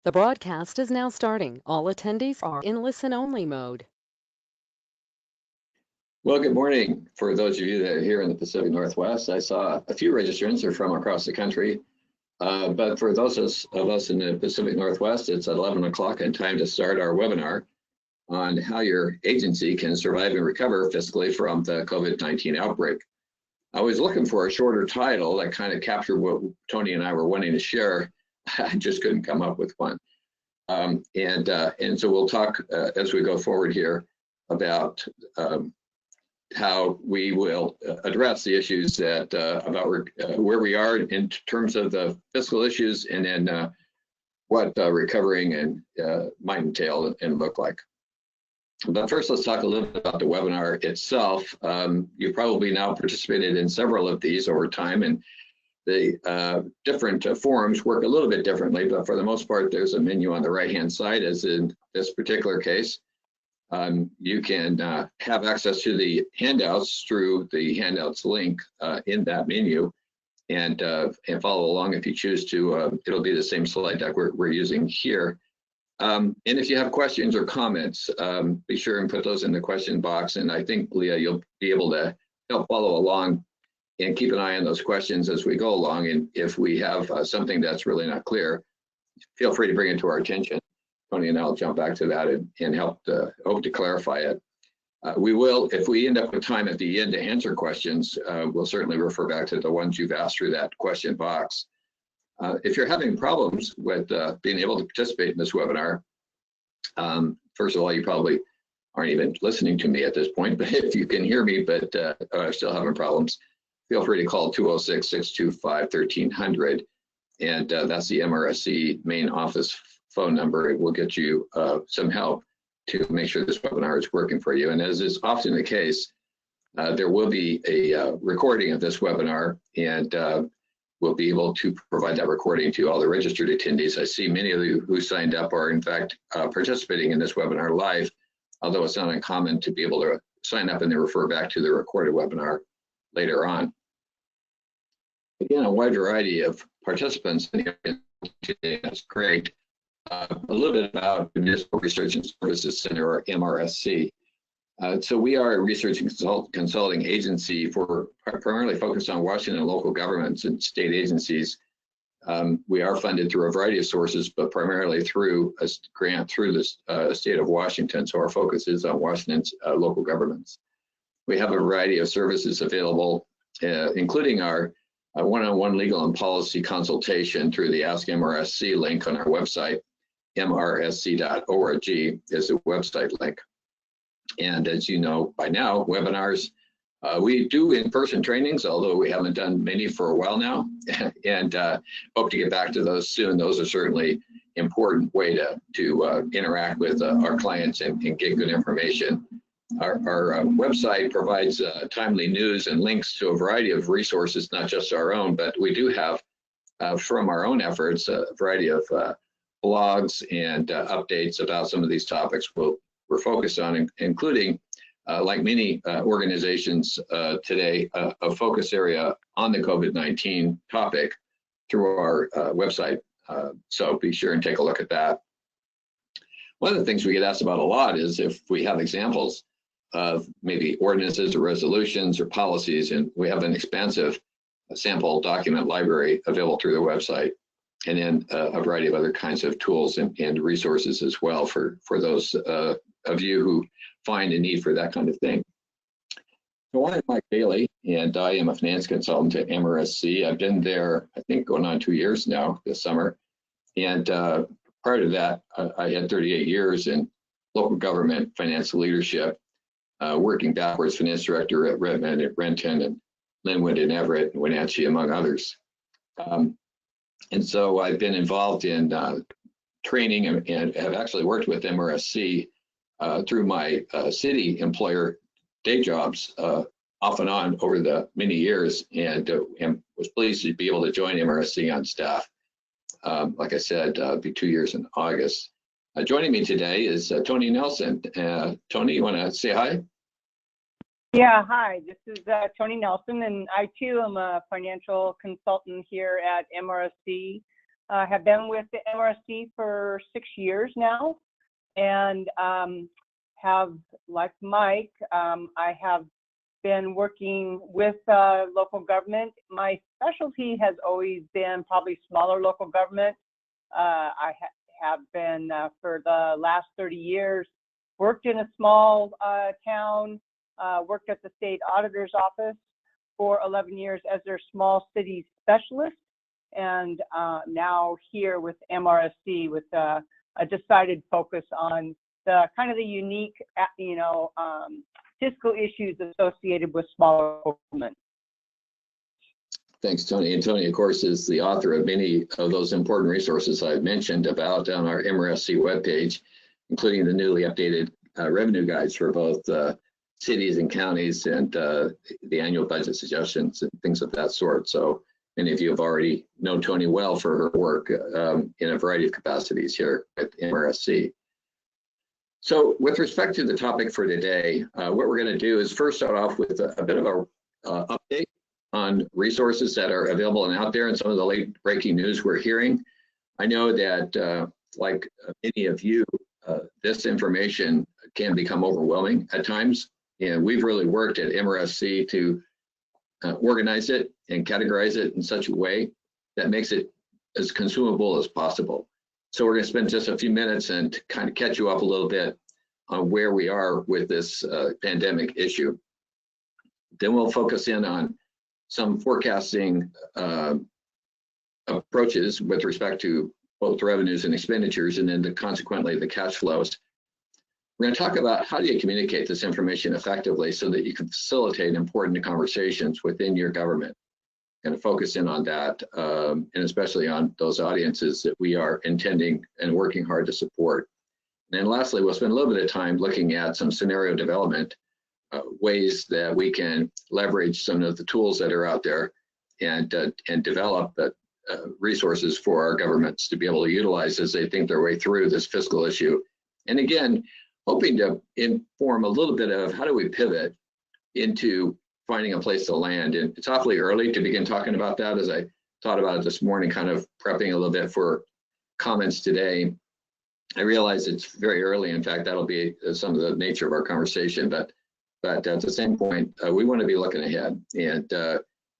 The broadcast is now starting. All attendees are in listen-only mode. Well, good morning. For those of you that are here in the Pacific Northwest, I saw a few registrants are from across the country. But for those of us in the Pacific Northwest, it's 11 o'clock and time to start our webinar on how your agency can survive and recover fiscally from the COVID-19 outbreak. I was looking for a shorter title that kind of captured what Tony and I were wanting to share. I just couldn't come up with one. And so we'll talk as we go forward here about how we will address the issues that about where we are in terms of the fiscal issues, and then what recovering and might entail and look like. But first, let's talk a little bit about the webinar itself. You probably now participated in several of these over time, and the different forums work a little bit differently, but for the most part, there's a menu on the right-hand side, as in this particular case. You can have access to the handouts through the handouts link in that menu, and follow along if you choose to. It'll be the same slide deck we're using here. And if you have questions or comments, be sure and put those in the question box. And I think, Leah, you'll be able to help follow along and keep an eye on those questions as we go along. And if we have something that's really not clear, feel free to bring it to our attention. Tony and I'll jump back to that and hope to clarify it. We will, if we end up with time at the end to answer questions, we'll certainly refer back to the ones you've asked through that question box. If you're having problems with being able to participate in this webinar, first of all, you probably aren't even listening to me at this point, but if you can hear me but are still having problems, feel free to call 206-625-1300, and that's the MRSC main office phone number. It will get you some help to make sure this webinar is working for you. And as is often the case, there will be a recording of this webinar, and we'll be able to provide that recording to all the registered attendees. I see many of you who signed up are in fact participating in this webinar live, although it's not uncommon to be able to sign up and then refer back to the recorded webinar later on. Again, a wide variety of participants in here today. That's great. A little bit about the Municipal Research and Services Center, or MRSC. So we are a research and consulting agency primarily focused on Washington and local governments and state agencies. We are funded through a variety of sources, but primarily through a grant through the state of Washington. So our focus is on Washington's local governments. We have a variety of services available, including our one-on-one legal and policy consultation through the Ask MRSC link on our website. mrsc.org is the website link. And as you know by now, webinars, we do in-person trainings, although we haven't done many for a while now, and hope to get back to those soon. Those are certainly important way to interact with our clients and get good information. Our website provides timely news and links to a variety of resources, not just our own, but we do have from our own efforts a variety of blogs and updates about some of these topics we're focused on, including, like many organizations today, a focus area on the COVID-19 topic through our website. So be sure and take a look at that. One of the things we get asked about a lot is if we have examples of maybe ordinances or resolutions or policies, and we have an expansive sample document library available through the website, and then a variety of other kinds of tools and resources as well for those of you who find a need for that kind of thing. So I'm Mike Bailey, and I am a finance consultant at MRSC. I've been there, I think, going on 2 years now this summer. And prior to that, I had 38 years in local government financial leadership, working backwards, finance director at Redmond, at Renton, and Linwood and Everett and Wenatchee, among others. And so I've been involved in training and have actually worked with MRSC through my city employer day jobs off and on over the many years, and was pleased to be able to join MRSC on staff. Like I said, it'll be 2 years in August. Joining me today is Tony Nelson. Tony, you want to say hi? Yeah, hi, this is Tony Nelson, and I too am a financial consultant here at MRSC. have been with the MRSC for 6 years now, and have, like Mike, I have been working with local government. My specialty has always been probably smaller local government. I have been for the last 30 years, worked in a small town, worked at the state auditor's office for 11 years as their small city specialist, and now here with MRSC with a decided focus on the kind of the unique, fiscal issues associated with smaller government. Thanks, Tony. And Tony, of course, is the author of many of those important resources I've mentioned about on our MRSC webpage, including the newly updated revenue guides for both cities and counties, and the annual budget suggestions and things of that sort. So many of you have already known Tony well for her work in a variety of capacities here at MRSC. So with respect to the topic for today, what we're going to do is first start off with a bit of a update on resources that are available and out there and some of the late breaking news we're hearing. I know that like many of you, this information can become overwhelming at times. And we've really worked at MRSC to organize it and categorize it in such a way that makes it as consumable as possible. So we're going to spend just a few minutes and kind of catch you up a little bit on where we are with this pandemic issue. Then we'll focus in on some forecasting approaches with respect to both revenues and expenditures, and then consequently the cash flows. We're going to talk about how do you communicate this information effectively so that you can facilitate important conversations within your government. Going to focus in on that, and especially on those audiences that we are intending and working hard to support. And then lastly, we'll spend a little bit of time looking at some scenario development, ways that we can leverage some of the tools that are out there and develop resources for our governments to be able to utilize as they think their way through this fiscal issue. And again, hoping to inform a little bit of how do we pivot into finding a place to land. And it's awfully early to begin talking about that, as I thought about it this morning, kind of prepping a little bit for comments today. I realize it's very early. In fact, that'll be some of the nature of our conversation. But at the same point, we want to be looking ahead. And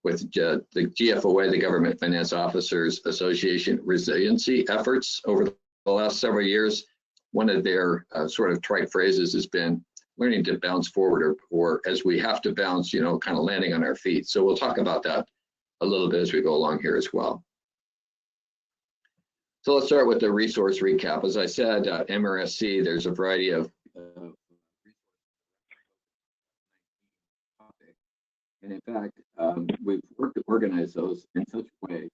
with the GFOA, the Government Finance Officers Association resiliency efforts over the last several years, one of their sort of trite phrases has been learning to bounce forward, or as we have to bounce, kind of landing on our feet. So we'll talk about that a little bit as we go along here as well. So let's start with the resource recap. As I said, MRSC, there's a variety of and in fact, we've worked to organize those in such a way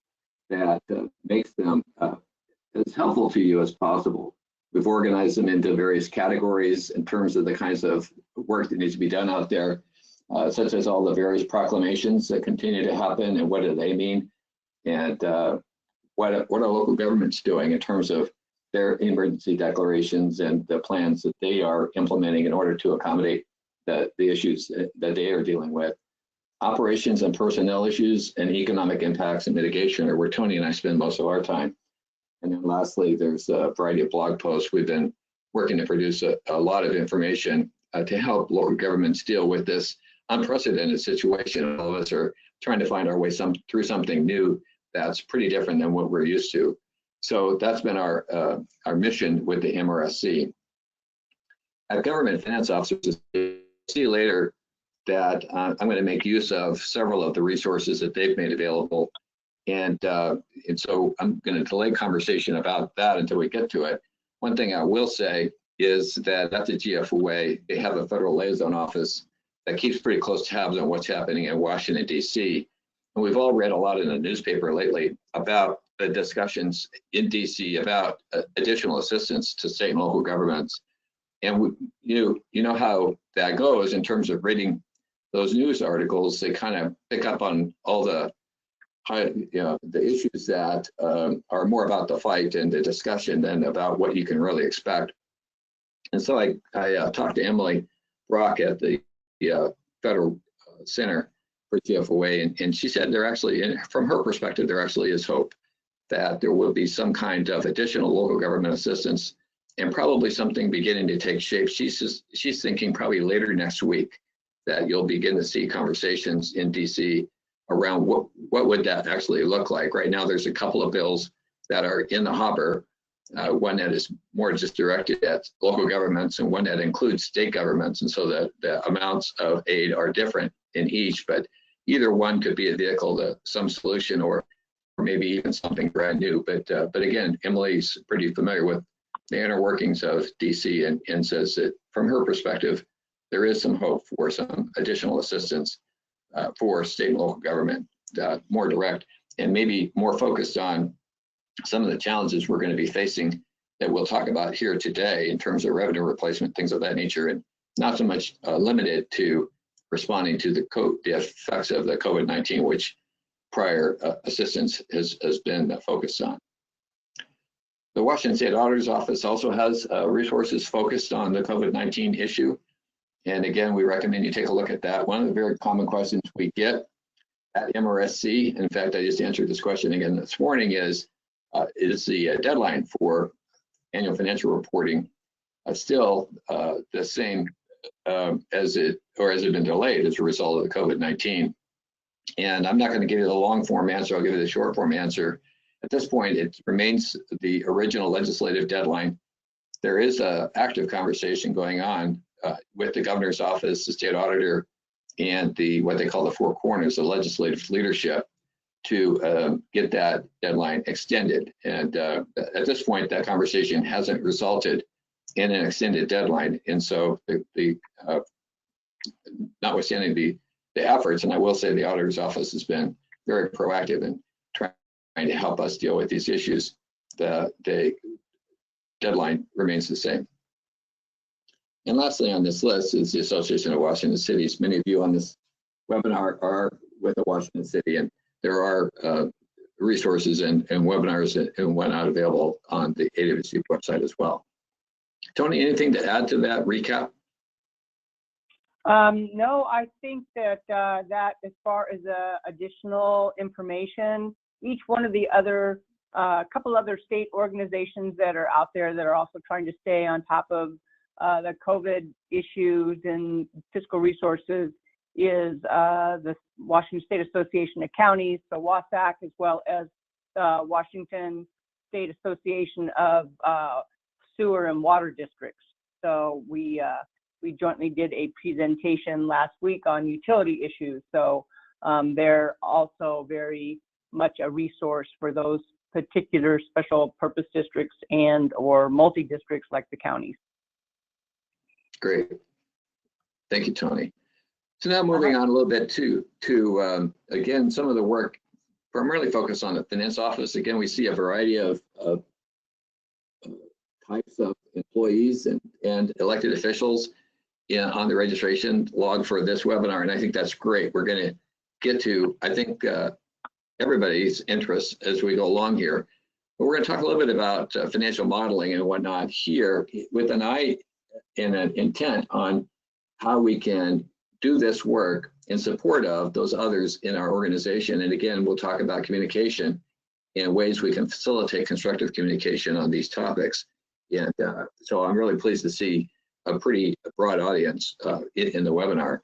that makes them as helpful to you as possible. We've organized them into various categories in terms of the kinds of work that needs to be done out there, such as all the various proclamations that continue to happen and what do they mean, and what are local governments doing in terms of their emergency declarations and the plans that they are implementing in order to accommodate the issues that they are dealing with. Operations and personnel issues and economic impacts and mitigation are where Tony and I spend most of our time. And then lastly, there's a variety of blog posts. We've been working to produce a lot of information to help local governments deal with this unprecedented situation. All of us are trying to find our way through something new that's pretty different than what we're used to. So that's been our mission with the MRSC. At Government Finance Officers, you'll see later that I'm going to make use of several of the resources that they've made available. And so I'm going to delay conversation about that until we get to it. One thing I will say is that at the GFOA, they have a federal liaison office that keeps pretty close tabs on what's happening in Washington, D.C. And we've all read a lot in the newspaper lately about the discussions in D.C. about additional assistance to state and local governments. And you know how that goes in terms of reading those news articles. They kind of pick up on all the issues that are more about the fight and the discussion than about what you can really expect. And so I talked to Emily Brock at the Federal Center for GFOA, and she said there actually, from her perspective, there actually is hope. that there will be some kind of additional local government assistance, and probably something beginning to take shape. She's thinking probably later next week that you'll begin to see conversations in DC around what would that actually look like. Right now, there's a couple of bills that are in the hopper, one that is more just directed at local governments and one that includes state governments. And so the amounts of aid are different in each, but either one could be a vehicle to some solution or maybe even something brand new. But again, Emily's pretty familiar with the inner workings of DC and says that from her perspective, there is some hope for some additional assistance for state and local government, more direct and maybe more focused on some of the challenges we're going to be facing that we'll talk about here today in terms of revenue replacement, things of that nature, and not so much limited to responding to the effects of the COVID-19, which prior assistance has been focused on. The Washington State Auditor's Office also has resources focused on the COVID-19 issue. And again, we recommend you take a look at that. One of the very common questions we get at MRSC, in fact, I just answered this question again this morning, is the deadline for annual financial reporting still the same has it been delayed as a result of the COVID-19? And I'm not going to give you the long form answer, I'll give you the short form answer. At this point, it remains the original legislative deadline. There is an active conversation going on with the governor's office, the state auditor, and what they call the four corners, the legislative leadership, to get that deadline extended. And at this point, that conversation hasn't resulted in an extended deadline. And so notwithstanding the efforts, and I will say the auditor's office has been very proactive in trying to help us deal with these issues, the deadline remains the same. And lastly on this list is the Association of Washington Cities. Many of you on this webinar are with the Washington City, and there are resources and webinars and whatnot available on the AWC website as well. Tony, anything to add to that recap? No, I think that that as far as additional information, each one of the other couple other state organizations that are out there that are also trying to stay on top of the COVID issues and fiscal resources is the Washington State Association of Counties, so WASAC, as well as the Washington State Association of Sewer and Water Districts. So we jointly did a presentation last week on utility issues. So they're also very much a resource for those particular special purpose districts and or multi-districts like the counties. Great. Thank you, Tony. So now moving on a little bit to again, some of the work primarily focused on the finance office. Again, we see a variety of types of employees and elected officials on the registration log for this webinar, and I think that's great. We're going to get to, I think, everybody's interests as we go along here. But we're going to talk a little bit about financial modeling and whatnot here with an eye and an intent on how we can do this work in support of those others in our organization. And again, we'll talk about communication and ways we can facilitate constructive communication on these topics. And so I'm really pleased to see a pretty broad audience in the webinar.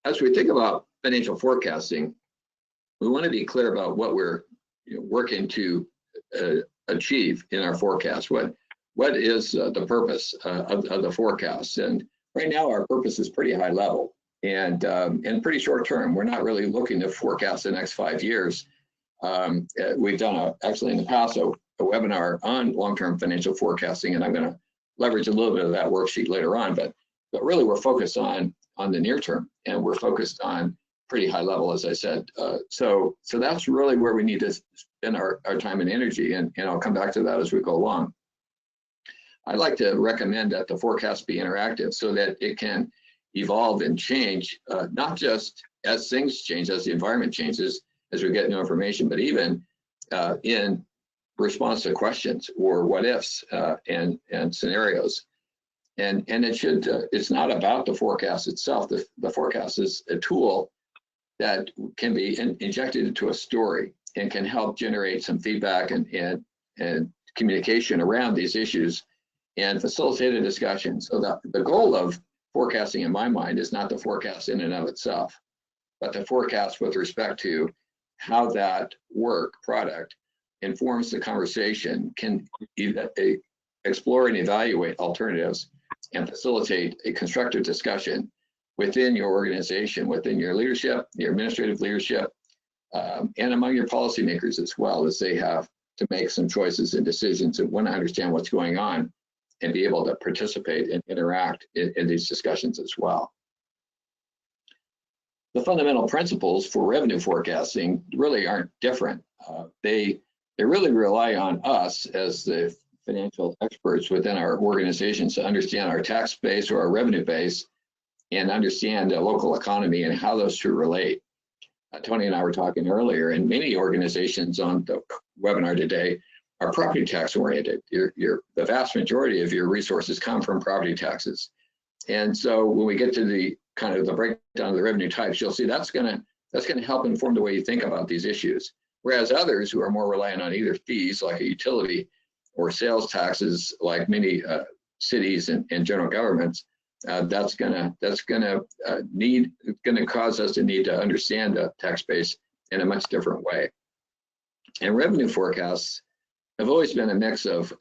As we think about financial forecasting, we want to be clear about what we're working to achieve in our forecast. What is the purpose of the forecast? And right now, our purpose is pretty high level and pretty short term. We're not really looking to forecast the next 5 years. We've done actually in the past a webinar on long-term financial forecasting, and I'm going to leverage a little bit of that worksheet later on. But really, we're focused on the near term, and we're focused on pretty high level, as I said. So that's really where we need to spend our time and energy, and I'll come back to that as we go along. I'd like to recommend that the forecast be interactive so that it can evolve and change, not just as things change, as the environment changes, as we get new information, but even in response to questions or what ifs and scenarios. And it should, it's not about the forecast itself. The forecast is a tool that can be injected into a story. and can help generate some feedback and communication around these issues and facilitate a discussion. So that the goal of forecasting in my mind is not to forecast in and of itself, but to forecast with respect to how that product informs the conversation, can explore and evaluate alternatives, and facilitate a constructive discussion within your organization, within your leadership, your administrative leadership, and among your policymakers as well, as they have to make some choices and decisions and want to understand what's going on and be able to participate and interact in these discussions as well. The fundamental principles for revenue forecasting really aren't different. They really rely on us as the financial experts within our organizations to understand our tax base or our revenue base and understand the local economy and how those two relate. Tony and I were talking earlier, and many organizations on the webinar today are property tax oriented. The vast majority of your resources come from property taxes. And so when we get to the kind of the breakdown of the revenue types, you'll see that's gonna help inform the way you think about these issues. Whereas others who are more reliant on either fees like a utility or sales taxes like many cities and general governments, that's gonna cause us to need to understand the tax base in a much different way. And revenue forecasts have always been a mix of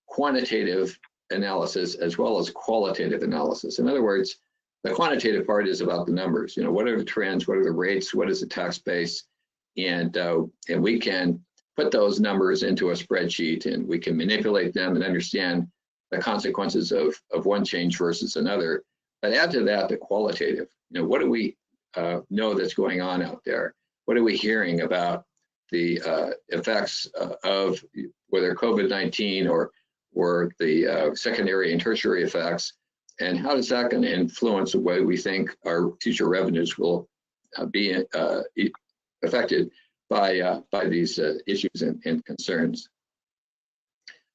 quantitative analysis as well as qualitative analysis. In other words, the quantitative part is about the numbers. You know, what are the trends? What are the rates? What is the tax base? And we can put those numbers into a spreadsheet, and we can manipulate them and understand the consequences of one change versus another. But add to that the qualitative. You know, what do we know that's going on out there? What are we hearing about the effects of whether COVID-19 or the secondary and tertiary effects, and how is that going to influence the way we think our future revenues will be affected by these issues and concerns.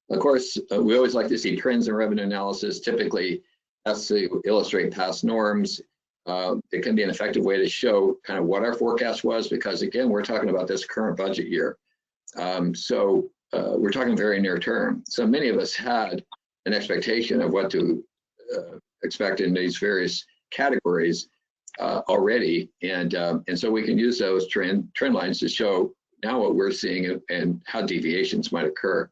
Of course, we always like to see trends in revenue analysis. Typically, has to illustrate past norms. It can be an effective way to show kind of what our forecast was, because again, we're talking about this current budget year. So we're talking very near term. So many of us had an expectation of what to expect in these various categories already, and so we can use those trend lines to show now what we're seeing and how deviations might occur.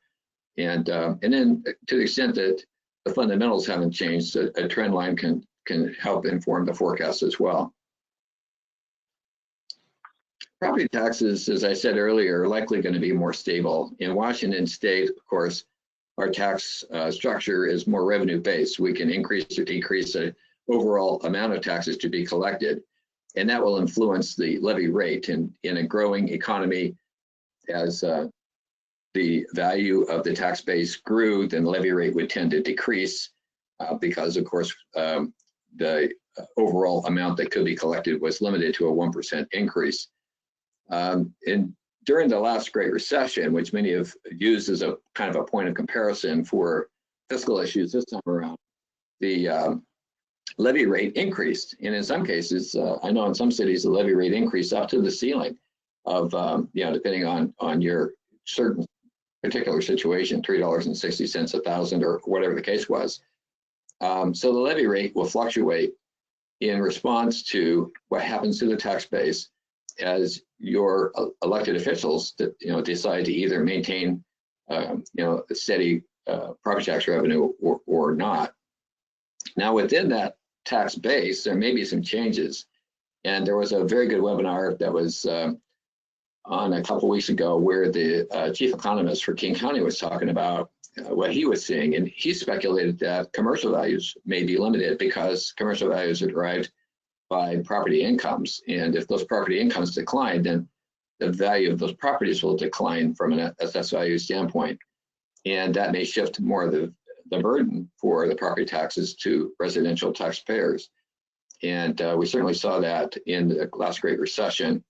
And then to the extent that the fundamentals haven't changed, a trend line can help inform the forecast as well. Property taxes, as I said earlier, are likely going to be more stable. In Washington State, of course, our tax structure is more revenue-based. We can increase or decrease the overall amount of taxes to be collected, and that will influence the levy rate. And in a growing economy, as the value of the tax base grew, then the levy rate would tend to decrease because, of course, the overall amount that could be collected was limited to a 1% increase. And during the last Great Recession, which many have used as a kind of a point of comparison for fiscal issues this time around, the levy rate increased. And in some cases, I know in some cities, the levy rate increased up to the ceiling of, depending on your certain particular situation, $3.60 a thousand or whatever the case was. So the levy rate will fluctuate in response to what happens to the tax base as your elected officials decide to either maintain a steady property tax revenue or not. Now within that tax base, there may be some changes, and there was a very good webinar that was on a couple weeks ago where the chief economist for King County was talking about what he was seeing, and he speculated that commercial values may be limited because commercial values are derived by property incomes, and if those property incomes decline, then the value of those properties will decline from an assessed value standpoint, and that may shift more of the burden for the property taxes to residential taxpayers. And we certainly saw that in the last Great Recession,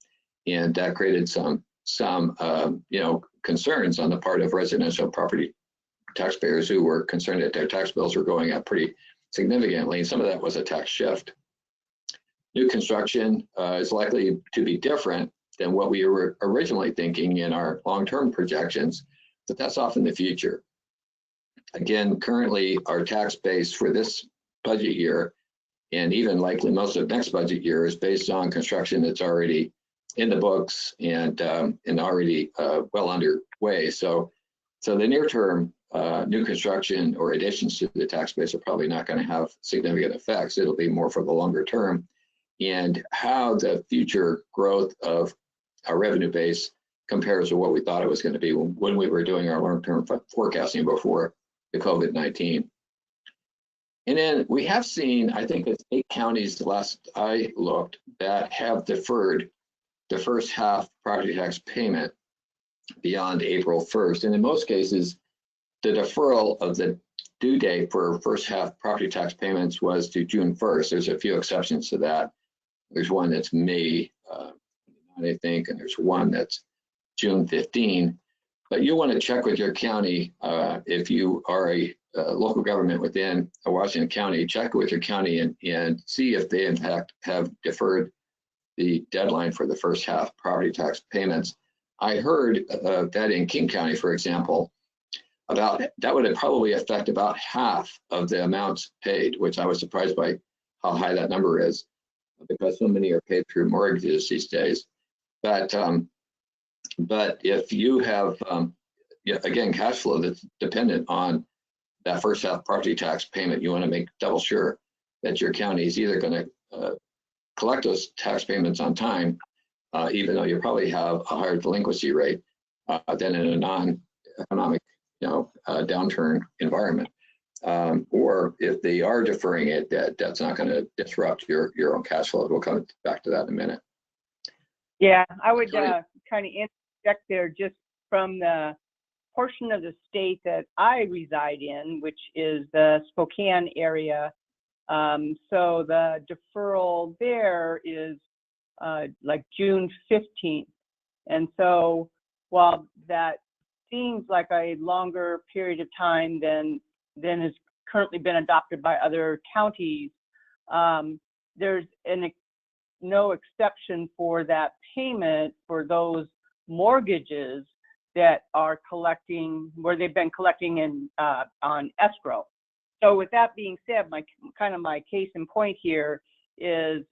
and that created some concerns on the part of residential property taxpayers who were concerned that their tax bills were going up pretty significantly. And some of that was a tax shift. New construction is likely to be different. than what we were originally thinking in our long-term projections, but that's off in the future. Again, currently our tax base for this budget year, and even likely most of next budget year, is based on construction that's already in the books and already well underway. So the near term new construction or additions to the tax base are probably not going to have significant effects. It'll be more for the longer term, and how the future growth of our revenue base compares to what we thought it was going to be when we were doing our long-term forecasting before the COVID-19. And then we have seen, I think it's 8 counties, the last I looked, that have deferred the first half property tax payment beyond April 1st. And in most cases, the deferral of the due date for first half property tax payments was to June 1st. There's a few exceptions to that. There's one that's May, I think, and there's one that's June 15. But you want to check with your county if you are a local government within a Washington County, check with your county and see if they in fact have deferred the deadline for the first half property tax payments. I heard that in King County, for example, that would probably affect about half of the amounts paid, which I was surprised by how high that number is, because so many are paid through mortgages these days. But if you have, again, cash flow that's dependent on that first half property tax payment, you want to make double sure that your county is either going to collect those tax payments on time, even though you probably have a higher delinquency rate than in a non-economic, downturn environment, or if they are deferring it, that's not going to disrupt your own cash flow. We'll come back to that in a minute. Yeah, I would kind of interject there just from the portion of the state that I reside in, which is the Spokane area. So the deferral there is like June 15th. And so while that seems like a longer period of time than has currently been adopted by other counties, there's no exception for that payment for those mortgages that are collecting, where they've been collecting in on escrow. So with that being said, my case in point here is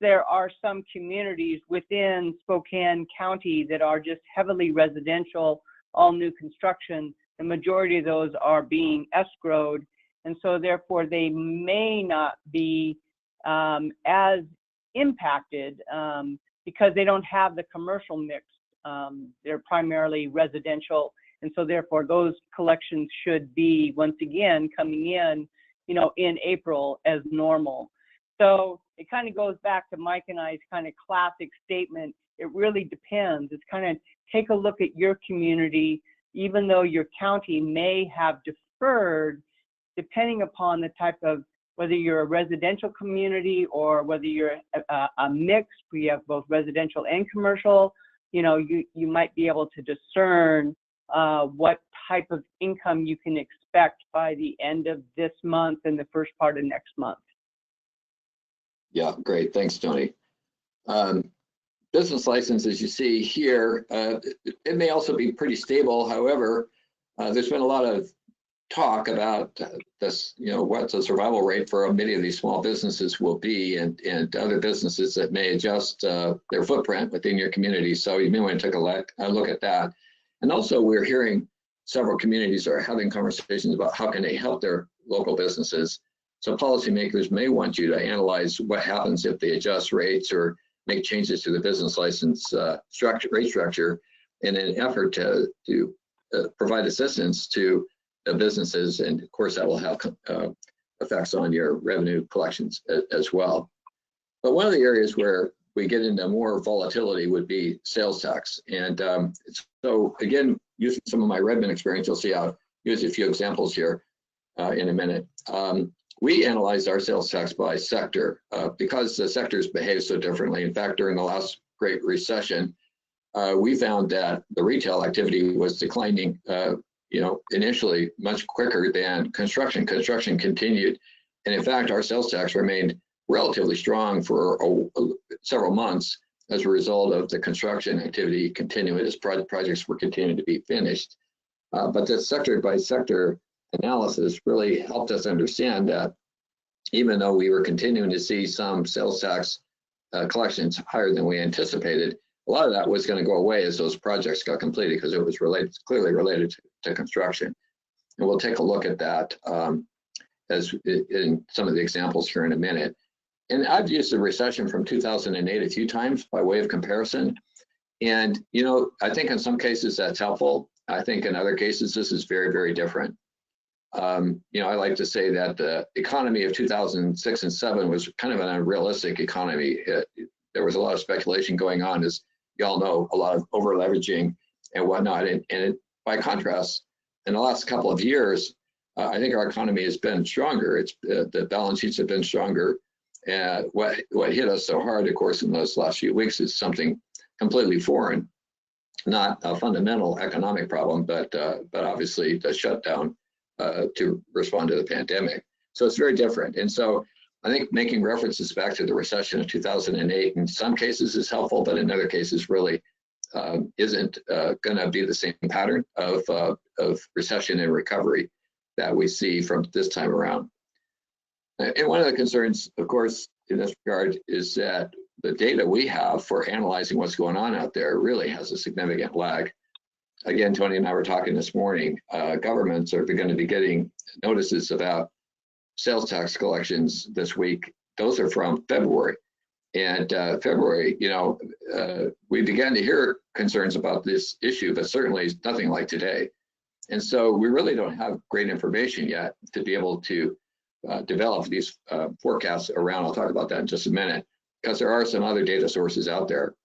there are some communities within Spokane County that are just heavily residential, all new construction. The majority of those are being escrowed, and so therefore they may not be as impacted because they don't have the commercial mix. They're primarily residential, and so therefore those collections should be once again coming in, in April as normal. So it kind of goes back to Mike and I's kind of classic statement. It really depends. It's kind of take a look at your community, even though your county may have deferred, depending upon the type of, whether you're a residential community or whether you're a mix, where you have both residential and commercial, you might be able to discern what type of income you can expect by the end of this month and the first part of next month. Yeah, great. Thanks, Tony. Business license, as you see here, it may also be pretty stable. However, there's been a lot of talk about this, what the survival rate for many of these small businesses will be, and other businesses that may adjust their footprint within your community. So you may want to take a look at that. And also, we're hearing several communities are having conversations about how can they help their local businesses. So policymakers may want you to analyze what happens if they adjust rates or make changes to the business license rate structure in an effort to provide assistance to businesses, and of course that will have effects on your revenue collections as well. But one of the areas where we get into more volatility would be sales tax. And so again, using some of my Redmond experience, you'll see I'll use a few examples here in a minute. We analyzed our sales tax by sector because the sectors behave so differently. In fact, during the last Great Recession, we found that the retail activity was declining initially much quicker than construction. Construction continued. And in fact, our sales tax remained relatively strong for several months as a result of the construction activity continuing as projects were continuing to be finished. But the sector by sector analysis really helped us understand that even though we were continuing to see some sales tax collections higher than we anticipated, a lot of that was going to go away as those projects got completed because it was clearly related to construction. And we'll take a look at that as in some of the examples here in a minute. And I've used the recession from 2008 a few times by way of comparison. And, you know, I think in some cases that's helpful. I think in other cases, this is very, very different. You know, I like to say that the economy of 2006 and 7 was kind of an unrealistic economy. There was a lot of speculation going on, as you all know, a lot of over leveraging and whatnot. And by contrast, in the last couple of years, I think our economy has been stronger. It's the balance sheets have been stronger. And what hit us so hard, of course, in those last few weeks is something completely foreign, not a fundamental economic problem, but obviously the shutdown to respond to the pandemic. So it's very different. And so I think making references back to the recession of 2008 in some cases is helpful, but in other cases really isn't going to be the same pattern of recession and recovery that we see from this time around. And one of the concerns, of course, in this regard is that the data we have for analyzing what's going on out there really has a significant lag. Again, Tony and I were talking this morning, governments are going to be getting notices about sales tax collections this week. Those are from February. And February, you know, we began to hear concerns about this issue, but certainly nothing like today. And so we really don't have great information yet to be able to develop these forecasts around. I'll talk about that in just a minute, because there are some other data sources out there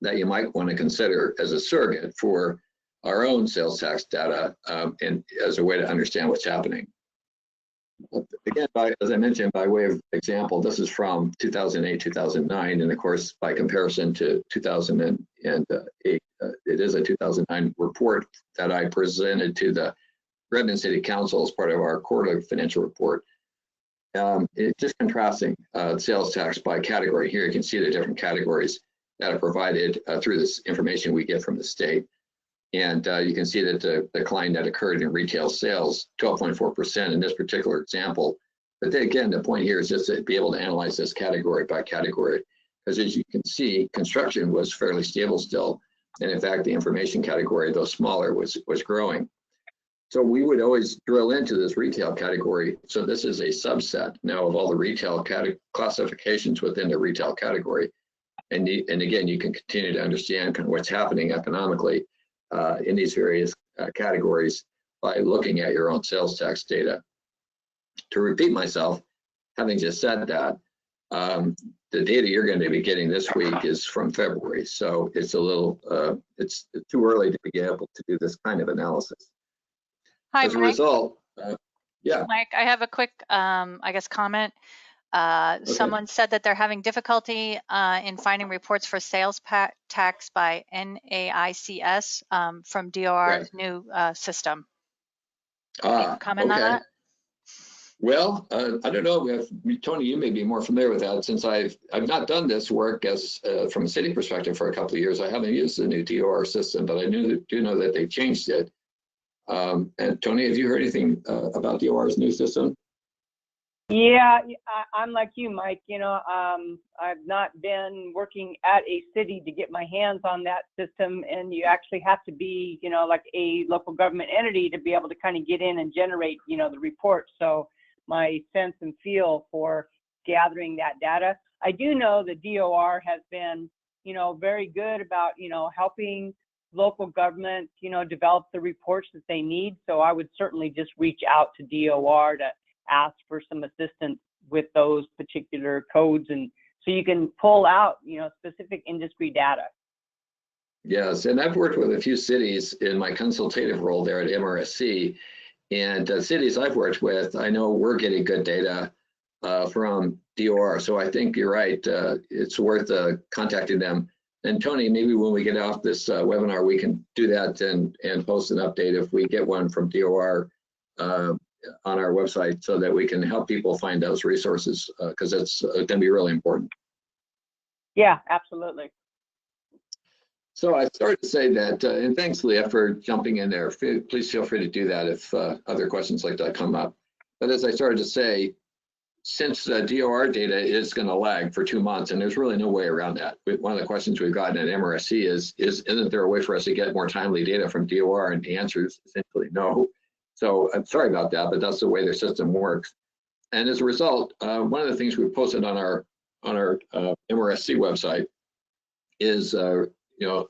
that you might want to consider as a surrogate for our own sales tax data and as a way to understand what's happening. Again, as I mentioned, by way of example, this is from 2008, 2009, and of course, by comparison to 2008, it is a 2009 report that I presented to the Redmond City Council as part of our quarterly financial report. It's just contrasting sales tax by category. Here you can see the different categories that are provided through this information we get from the state. And you can see that the decline that occurred in retail sales, 12.4% in this particular example. But then again, the point here is just to be able to analyze this category by category. Because as you can see, construction was fairly stable still. And in fact, the information category, though smaller, was growing. So we would always drill into this retail category. So this is a subset now of all the retail classifications within the retail category. And again, you can continue to understand kind of what's happening economically in these various categories by looking at your own sales tax data. To repeat myself, having just said that, the data you're going to be getting this week is from February. So it's a little, it's too early to be able to do this kind of analysis. Hi, As a Mike. result, yeah. Mike, I have a quick, I guess, comment. Someone said that they're having difficulty in finding reports for sales tax by NAICS from DOR's new system. Can you comment on that? Well, I don't know. Tony, you may be more familiar with that since I've not done this work as from a city perspective for a couple of years. I haven't used the new DOR system, but I do know that they changed it. And Tony, have you heard anything about DOR's new system? Yeah, I'm like you, Mike. You know, I've not been working at a city to get my hands on that system, and you actually have to be, you know, like a local government entity to be able to kind of get in and generate, you know, the report. So my sense and feel for gathering that data. I do know the DOR has been, you know, very good about, you know, helping local government, you know, develop the reports that they need. So I would certainly just reach out to DOR to ask for some assistance with those particular codes, and so you can pull out, you know, specific industry data. Yes, and I've worked with a few cities in my consultative role there at MRSC, and cities I've worked with, I know we're getting good data from DOR. So I think you're right. It's worth contacting them. And Tony, maybe when we get off this webinar, we can do that and post an update if we get one from DOR on our website so that we can help people find those resources because it's going to be really important. Yeah, absolutely. So I started to say that, and thanks, Leah, for jumping in there. Please feel free to do that if other questions like that come up. But as I started to say, since DOR data is going to lag for 2 months, and there's really no way around that. One of the questions we've gotten at MRSC is isn't there a way for us to get more timely data from DOR? And the answer is essentially no. So I'm sorry about that, but that's the way their system works. And as a result, one of the things we posted on our MRSC website is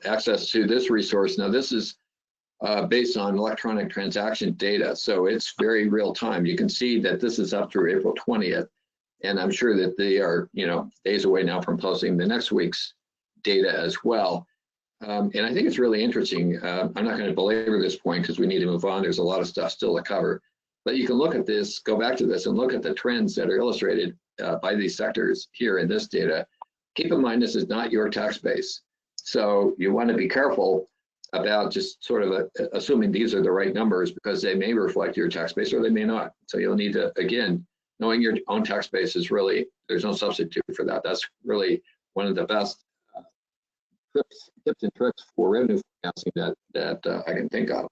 access to this resource. Now this is based on electronic transaction data, so it's very real time. You can see that this is up through April 20th, and I'm sure that they are days away now from posting the next week's data as well. And I think it's really interesting. I'm not going to belabor this point because we need to move on. There's a lot of stuff still to cover. But you can look at this, go back to this, and look at the trends that are illustrated by these sectors here in this data. Keep in mind, this is not your tax base. So you want to be careful about just sort of assuming these are the right numbers, because they may reflect your tax base or they may not. So you'll need to, again, knowing your own tax base is really, there's no substitute for that. That's really one of the best tips and tricks for revenue forecasting that I can think of.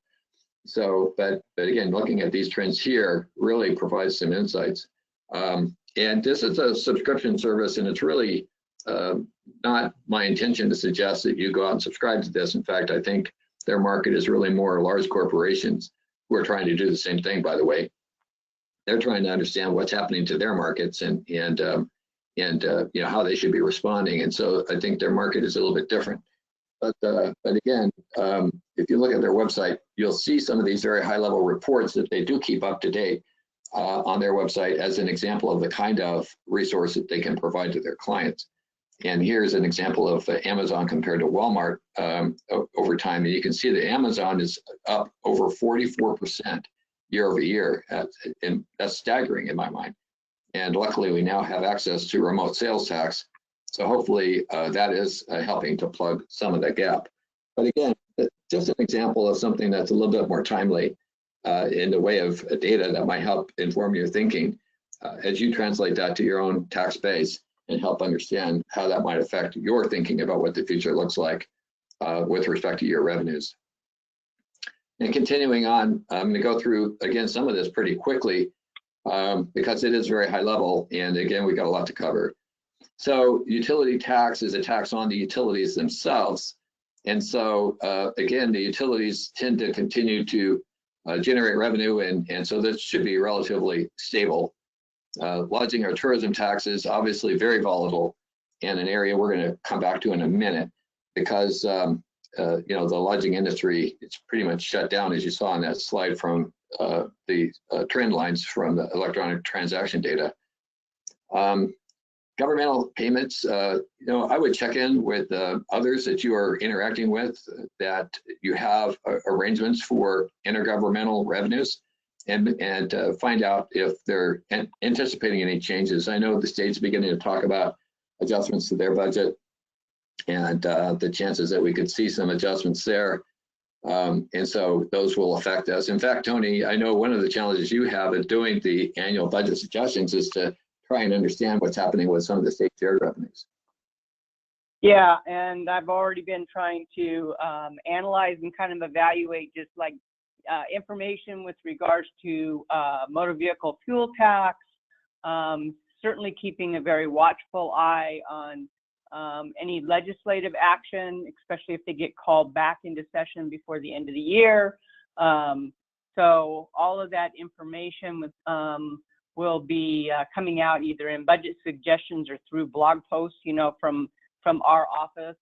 So, but again, looking at these trends here really provides some insights. And this is a subscription service, and it's really not my intention to suggest that you go out and subscribe to this. In fact, I think their market is really more large corporations who are trying to do the same thing, by the way. They're trying to understand what's happening to their markets and how they should be responding. And so I think their market is a little bit different. But again, if you look at their website, you'll see some of these very high level reports that they do keep up to date on their website as an example of the kind of resource that they can provide to their clients. And here's an example of Amazon compared to Walmart over time. And you can see that Amazon is up over 44% year over year. And that's staggering in my mind. And luckily, we now have access to remote sales tax. So hopefully that is helping to plug some of that gap. But again, just an example of something that's a little bit more timely in the way of data that might help inform your thinking as you translate that to your own tax base and help understand how that might affect your thinking about what the future looks like with respect to your revenues. And continuing on, I'm going to go through, again, some of this pretty quickly because it is very high level. And again, we got a lot to cover. So utility tax is a tax on the utilities themselves. And so again, the utilities tend to continue to generate revenue, and so this should be relatively stable. Lodging or tourism taxes, obviously very volatile, and an area we're going to come back to in a minute because the lodging industry, it's pretty much shut down, as you saw on that slide from the trend lines from the electronic transaction data. Governmental payments, I would check in with others that you are interacting with, that you have arrangements for intergovernmental revenues, and find out if they're anticipating any changes. I know the state's beginning to talk about adjustments to their budget, and the chances that we could see some adjustments there. And so those will affect us. In fact, Tony, I know one of the challenges you have in doing the annual budget suggestions is to try and understand what's happening with some of the state shared revenues. Yeah, and I've already been trying to analyze and kind of evaluate just like information with regards to motor vehicle fuel tax, certainly keeping a very watchful eye on any legislative action, especially if they get called back into session before the end of the year. So all of that information will be coming out either in budget suggestions or through blog posts, from our office.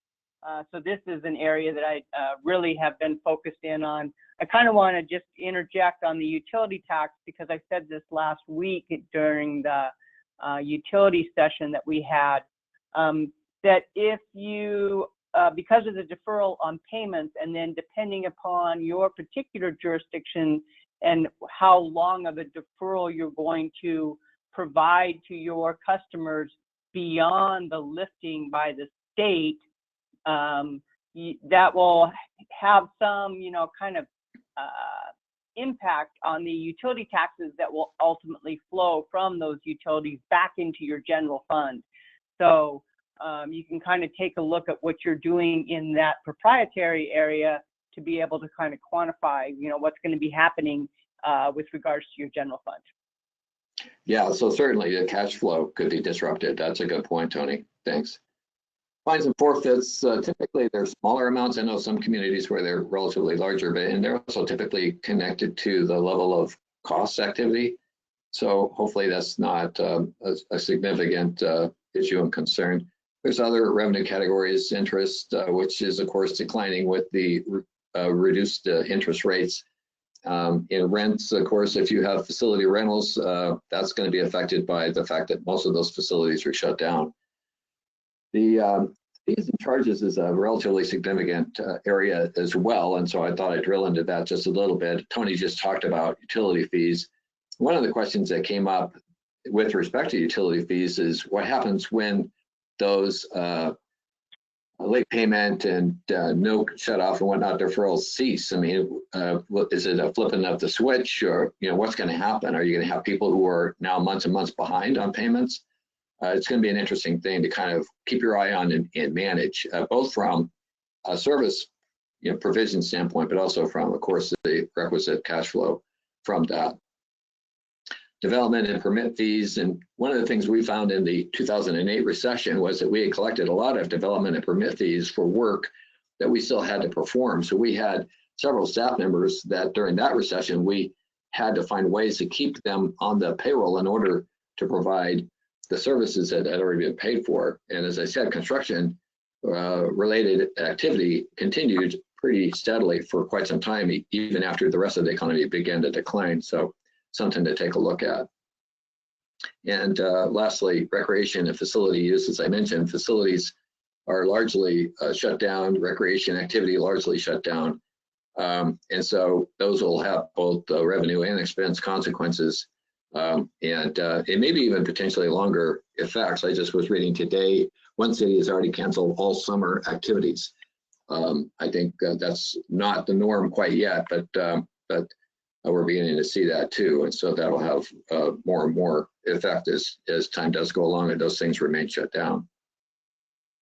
So this is an area that I really have been focused in on. I kind of want to just interject on the utility tax because I said this last week during the utility session that we had, that if you, because of the deferral on payments, and then depending upon your particular jurisdiction and how long of a deferral you're going to provide to your customers beyond the lifting by the state, that will have some, kind of impact on the utility taxes that will ultimately flow from those utilities back into your general fund. So you can kind of take a look at what you're doing in that proprietary area to be able to kind of quantify, what's going to be happening with regards to your general fund. Yeah, so certainly the cash flow could be disrupted. That's a good point, Tony. Thanks. Fines and forfeits, typically they're smaller amounts. I know some communities where they're relatively larger, and they're also typically connected to the level of cost activity. So hopefully that's not a significant issue and concern. There's other revenue categories, interest, which is of course declining with the reduced interest rates. In rents, of course, if you have facility rentals, that's going to be affected by the fact that most of those facilities are shut down. The fees and charges is a relatively significant area as well, and so I thought I'd drill into that just a little bit. Tony just talked about utility fees. One of the questions that came up with respect to utility fees is what happens when those late payment and no shut off and whatnot deferrals cease. I mean, is it a flipping of the switch, or what's going to happen? Are you going to have people who are now months and months behind on payments? It's going to be an interesting thing to kind of keep your eye on and manage, both from a service provision standpoint, but also from, of course, the requisite cash flow from that. Development and permit fees, and one of the things we found in the 2008 recession was that we had collected a lot of development and permit fees for work that we still had to perform. So we had several staff members that during that recession, we had to find ways to keep them on the payroll in order to provide the services that had already been paid for. And as I said, construction related activity continued pretty steadily for quite some time, even after the rest of the economy began to decline. So something to take a look at. And lastly, recreation and facility use. As I mentioned, facilities are largely shut down, recreation activity largely shut down. And so those will have both revenue and expense consequences. And it may be even potentially longer effects. I just was reading today, one city has already canceled all summer activities. I think that's not the norm quite yet, but we're beginning to see that too. And so that'll have more and more effect as time does go along and those things remain shut down.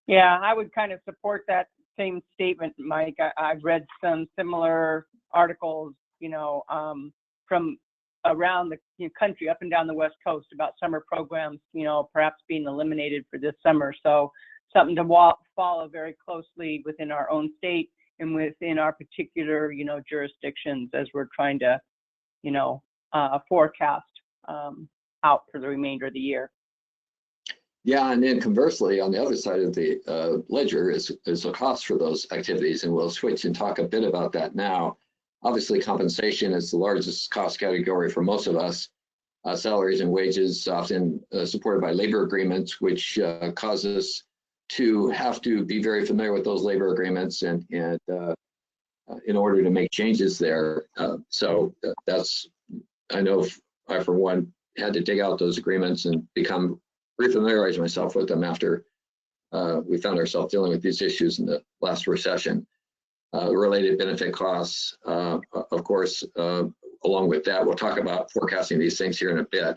Yeah, I would kind of support that same statement, Mike. I've read some similar articles, from around the country, up and down the West Coast, about summer programs, perhaps being eliminated for this summer. So something to follow very closely within our own state and within our particular, jurisdictions as we're trying to, forecast out for the remainder of the year. Yeah, and then conversely, on the other side of the ledger is the cost for those activities, and we'll switch and talk a bit about that now. Obviously, compensation is the largest cost category for most of us. Salaries and wages often supported by labor agreements, which cause us to have to be very familiar with those labor agreements and in order to make changes there. So that's, I know I, for one, had to dig out those agreements and refamiliarize myself with them after we found ourselves dealing with these issues in the last recession. Related benefit costs, of course, along with that, we'll talk about forecasting these things here in a bit.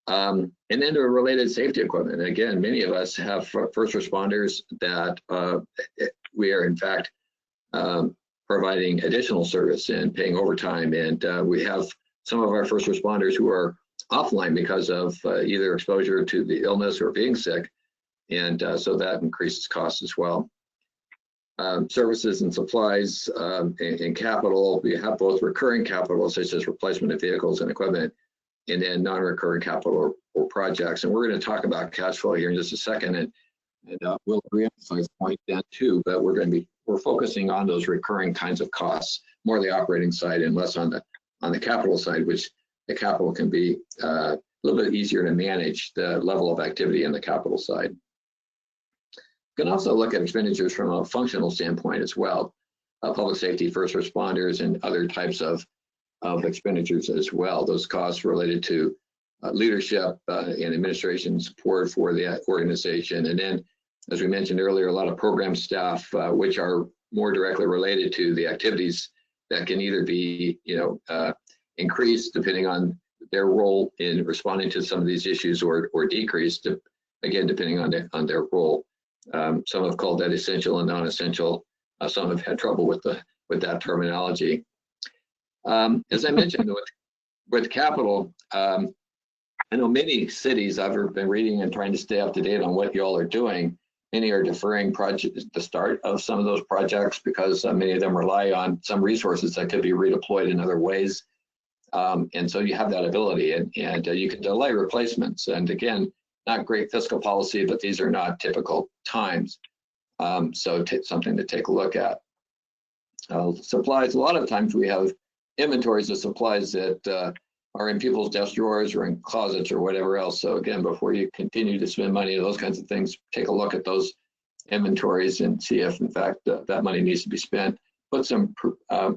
And then the related safety equipment. Again, many of us have first responders that we are in fact providing additional service and paying overtime. And we have some of our first responders who are offline because of either exposure to the illness or being sick. And so that increases costs as well. Services and supplies and capital, we have both recurring capital such as replacement of vehicles and equipment, and then non-recurring capital or projects. And we're going to talk about cash flow here in just a second, and we'll reemphasize the point then too, but we're focusing on those recurring kinds of costs, more the operating side and less on the capital side, which the capital can be a little bit easier to manage the level of activity in the capital side. You can also look at expenditures from a functional standpoint as well, public safety, first responders, and other types of expenditures as well. Those costs related to leadership and administration support for the organization. And then, as we mentioned earlier, a lot of program staff, which are more directly related to the activities that can either be, increased depending on their role in responding to some of these issues or decreased, again, depending on their role. Some have called that essential and non-essential. Some have had trouble with that terminology. As I mentioned, with capital, I know many cities, I've been reading and trying to stay up to date on what y'all are doing. Many are deferring the start of some of those projects because many of them rely on some resources that could be redeployed in other ways. And so you have that ability, and you can delay replacements. And again, not great fiscal policy, but these are not typical times. So something to take a look at. Supplies, a lot of times we have inventories of supplies that are in people's desk drawers or in closets or whatever else. So again, before you continue to spend money on those kinds of things, take a look at those inventories and see if in fact that money needs to be spent. Put some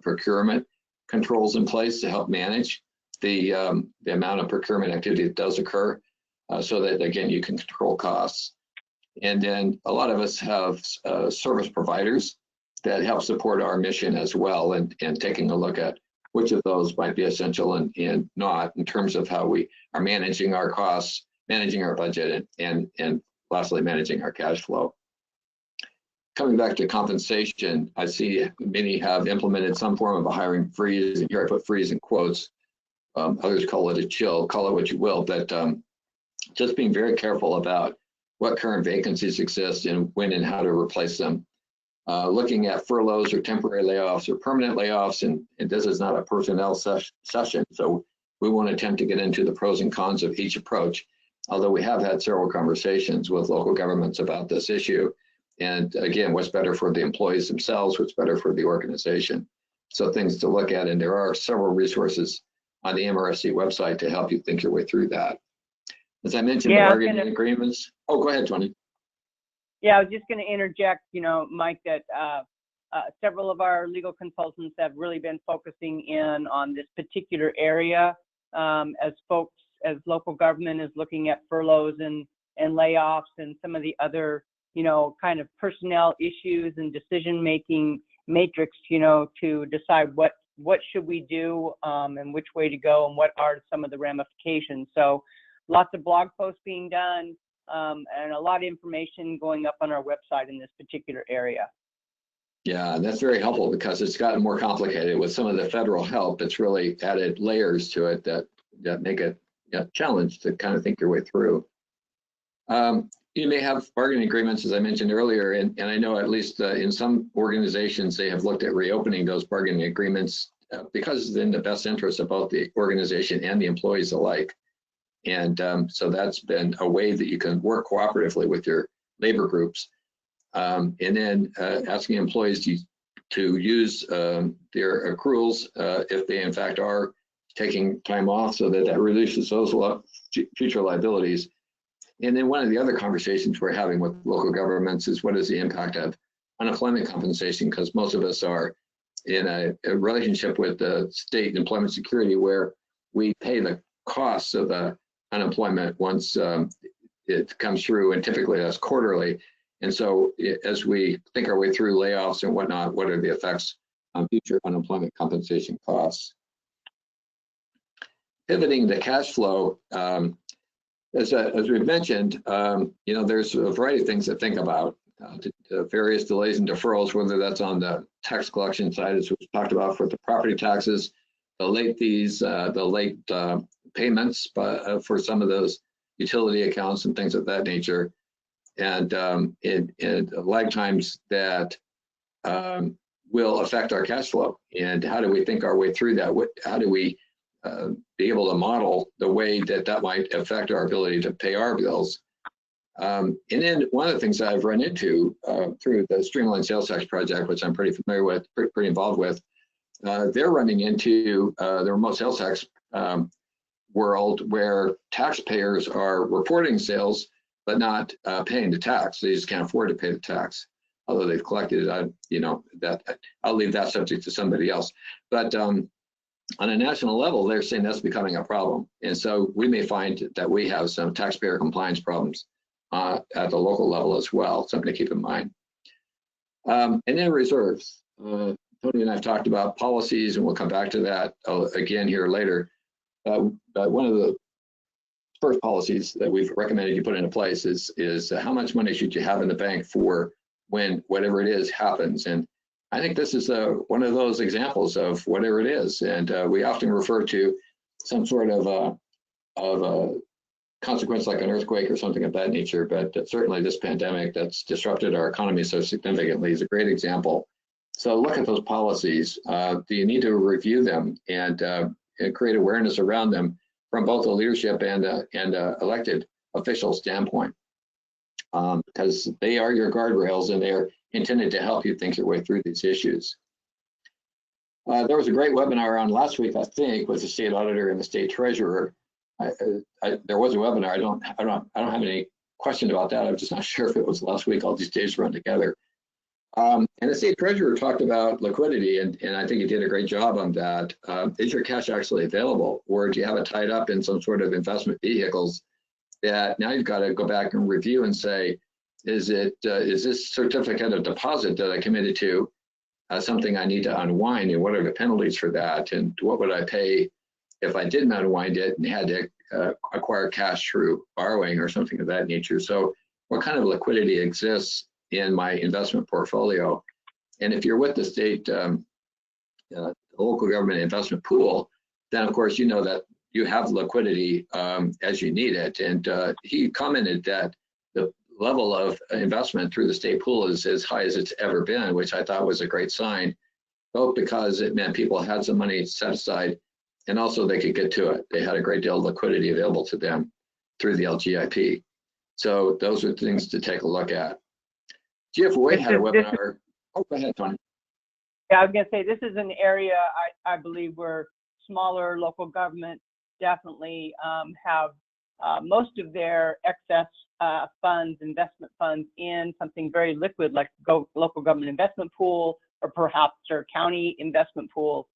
procurement controls in place to help manage the amount of procurement activity that does occur, so that again you can control costs. And then a lot of us have service providers that help support our mission as well, and taking a look at which of those might be essential and not, in terms of how we are managing our costs, managing our budget, and lastly, managing our cash flow. Coming back to compensation, I see many have implemented some form of a hiring freeze, and here I put freeze in quotes. Others call it a chill, call it what you will, but just being very careful about what current vacancies exist and when and how to replace them. Looking at furloughs or temporary layoffs or permanent layoffs, and this is not a personnel session, so we won't attempt to get into the pros and cons of each approach, although we have had several conversations with local governments about this issue. And again, what's better for the employees themselves, what's better for the organization. So things to look at, and there are several resources on the MRSC website to help you think your way through that. As I mentioned, the bargaining agreements. Oh, go ahead, Tony. Yeah, I was just going to interject, Mike, that several of our legal consultants have really been focusing in on this particular area, as local government is looking at furloughs and layoffs and some of the other, kind of personnel issues and decision-making matrix, to decide what should we do and which way to go and what are some of the ramifications. So lots of blog posts being done. And a lot of information going up on our website in this particular area. Yeah, that's very helpful because it's gotten more complicated with some of the federal help. It's really added layers to it that make it a challenge to kind of think your way through. You may have bargaining agreements, as I mentioned earlier, and I know at least in some organizations they have looked at reopening those bargaining agreements because it's in the best interest of both the organization and the employees alike. And so that's been a way that you can work cooperatively with your labor groups. And then asking employees to use their accruals if they in fact are taking time off, so that reduces those future liabilities. And then one of the other conversations we're having with local governments is what is the impact of unemployment compensation, because most of us are in a relationship with the state employment security where we pay the costs of the unemployment once it comes through, and typically that's quarterly. And so as we think our way through layoffs and whatnot, what are the effects on future unemployment compensation costs? Pivoting to cash flow, as we've mentioned, there's a variety of things to think about. Various delays and deferrals, whether that's on the tax collection side, as we've talked about for the property taxes, the late fees, the late payments for some of those utility accounts and things of that nature, and lag times that will affect our cash flow. And how do we think our way through that? How do we be able to model the way that might affect our ability to pay our bills? And then one of the things that I've run into through the Streamlined Sales Tax Project, which I'm pretty familiar with, pretty involved with, they're running into the remote sales tax world where taxpayers are reporting sales but not paying the tax. They just can't afford to pay the tax, although they've collected it. I'll leave that subject to somebody else. But on a national level, they're saying that's becoming a problem, and so we may find that we have some taxpayer compliance problems at the local level as well. Something to keep in mind. And then reserves. Tony and I have talked about policies, and we'll come back to that again here later. But one of the first policies that we've recommended you put into place is how much money should you have in the bank for when whatever it is happens. And I think this is one of those examples of whatever it is. And we often refer to some sort of a consequence like an earthquake or something of that nature, but certainly this pandemic that's disrupted our economy so significantly is a great example. So look at those policies. Do you need to review them and create awareness around them from both the leadership and elected official standpoint? Because they are your guardrails and they're intended to help you think your way through these issues. There was a great webinar on last week, I think, with the state auditor and the state treasurer. There was a webinar. I don't have any question about that. I'm just not sure if it was last week. All these days run together. And the state treasurer talked about liquidity, and I think he did a great job on that. Is your cash actually available, or do you have it tied up in some sort of investment vehicles that now you've got to go back and review and say, is this certificate of deposit that I committed to something I need to unwind, and what are the penalties for that, and what would I pay if I didn't unwind it and had to acquire cash through borrowing or something of that nature? So what kind of liquidity exists in my investment portfolio? And if you're with the state local government investment pool, then of course you know that you have liquidity as you need it. And he commented that the level of investment through the state pool is as high as it's ever been, which I thought was a great sign, both because it meant people had some money set aside and also they could get to it. They had a great deal of liquidity available to them through the LGIP. So those are things to take a look at. GFOA had a webinar. Oh, go ahead, Tony. Yeah, I was going to say, this is an area I believe where smaller local governments definitely have most of their excess funds, investment funds, in something very liquid like local government investment pool, or perhaps their county investment pool.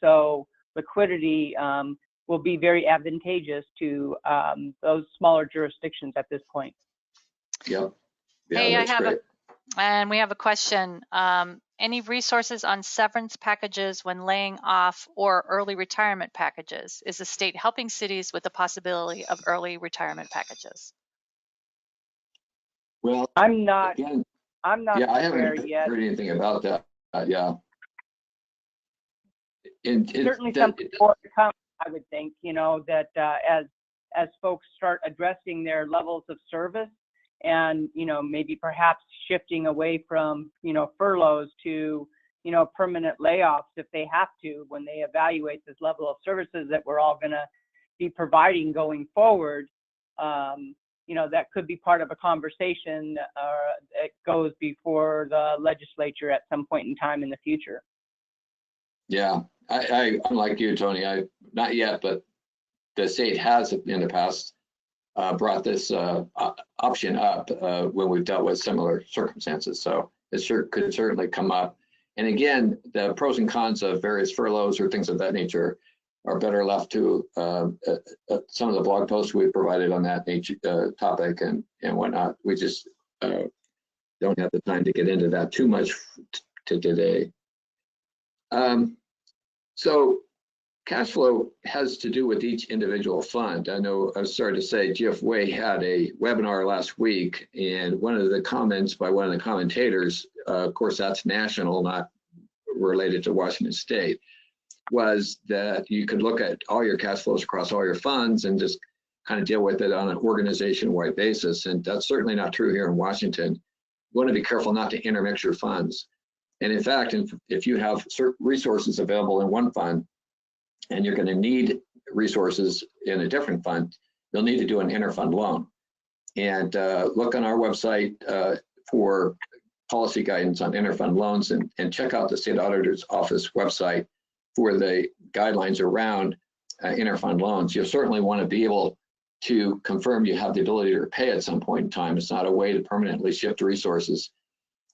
So liquidity will be very advantageous to those smaller jurisdictions at this point. Yep. Yeah, Hey, that's great. we have a question. Any resources on severance packages when laying off or early retirement packages? Is the state helping cities with the possibility of early retirement packages? Well, I'm not yeah, I aware haven't yet. heard anything about that. Yeah. Certainly something more to come, I would think, that as folks start addressing their levels of service and, maybe perhaps shifting away from, furloughs to, permanent layoffs if they have to, when they evaluate this level of services that we're all going to be providing going forward, that could be part of a conversation that goes before the legislature at some point in time in the future. Yeah, I'm like you, Tony. Not yet, but the state has in the past brought this option up when we've dealt with similar circumstances. So it could certainly come up. And again, the pros and cons of various furloughs or things of that nature are better left to some of the blog posts we provided on that topic and whatnot. We just don't have the time to get into that too much today. So cash flow has to do with each individual fund. I know I was sorry to say GFOA had a webinar last week, and one of the comments by one of the commentators, of course that's national, not related to Washington State, was that you could look at all your cash flows across all your funds and just kind of deal with it on an organization-wide basis. And that's certainly not true here in Washington. You want to be careful not to intermix your funds. And in fact, if you have certain resources available in one fund and you're going to need resources in a different fund, you'll need to do an interfund loan. And look on our website for policy guidance on interfund loans, and check out the State Auditor's Office website for the guidelines around interfund loans. You'll certainly want to be able to confirm you have the ability to repay at some point in time. It's not a way to permanently shift resources.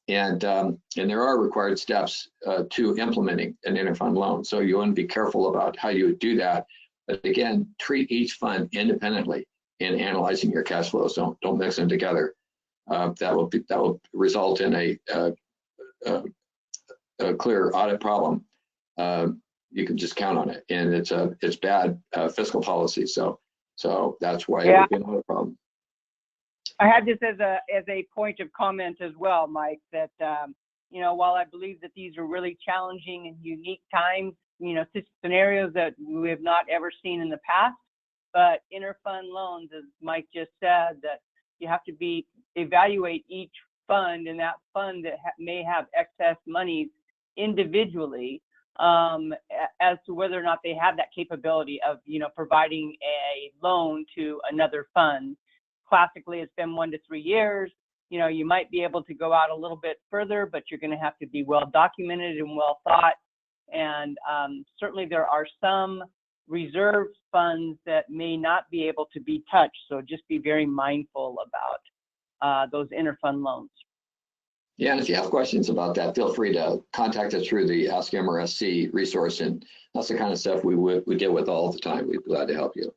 And there are required steps to implementing an interfund loan. So you want to be careful about how you would do that. But again, treat each fund independently in analyzing your cash flows. Don't mix them together. That will result in a clear audit problem. You can just count on it, and it's bad fiscal policy. So So that's why it Yeah. would be not a problem. I had this as a point of comment as well, Mike, that, you know, while I believe that these are really challenging and unique times, you know, scenarios that we have not ever seen in the past, but interfund loans, as Mike just said, that you have to evaluate each fund, and that fund that may have excess monies individually, as to whether or not they have that capability of, you know, providing a loan to another fund. Classically, it's been 1 to 3 years. You know, you might be able to go out a little bit further, but you're going to have to be well documented and well thought. And certainly there are some reserve funds that may not be able to be touched. So just be very mindful about those interfund loans. Yeah, and if you have questions about that, feel free to contact us through the Ask MRSC resource, and that's the kind of stuff we deal with all the time. We'd be glad to help you.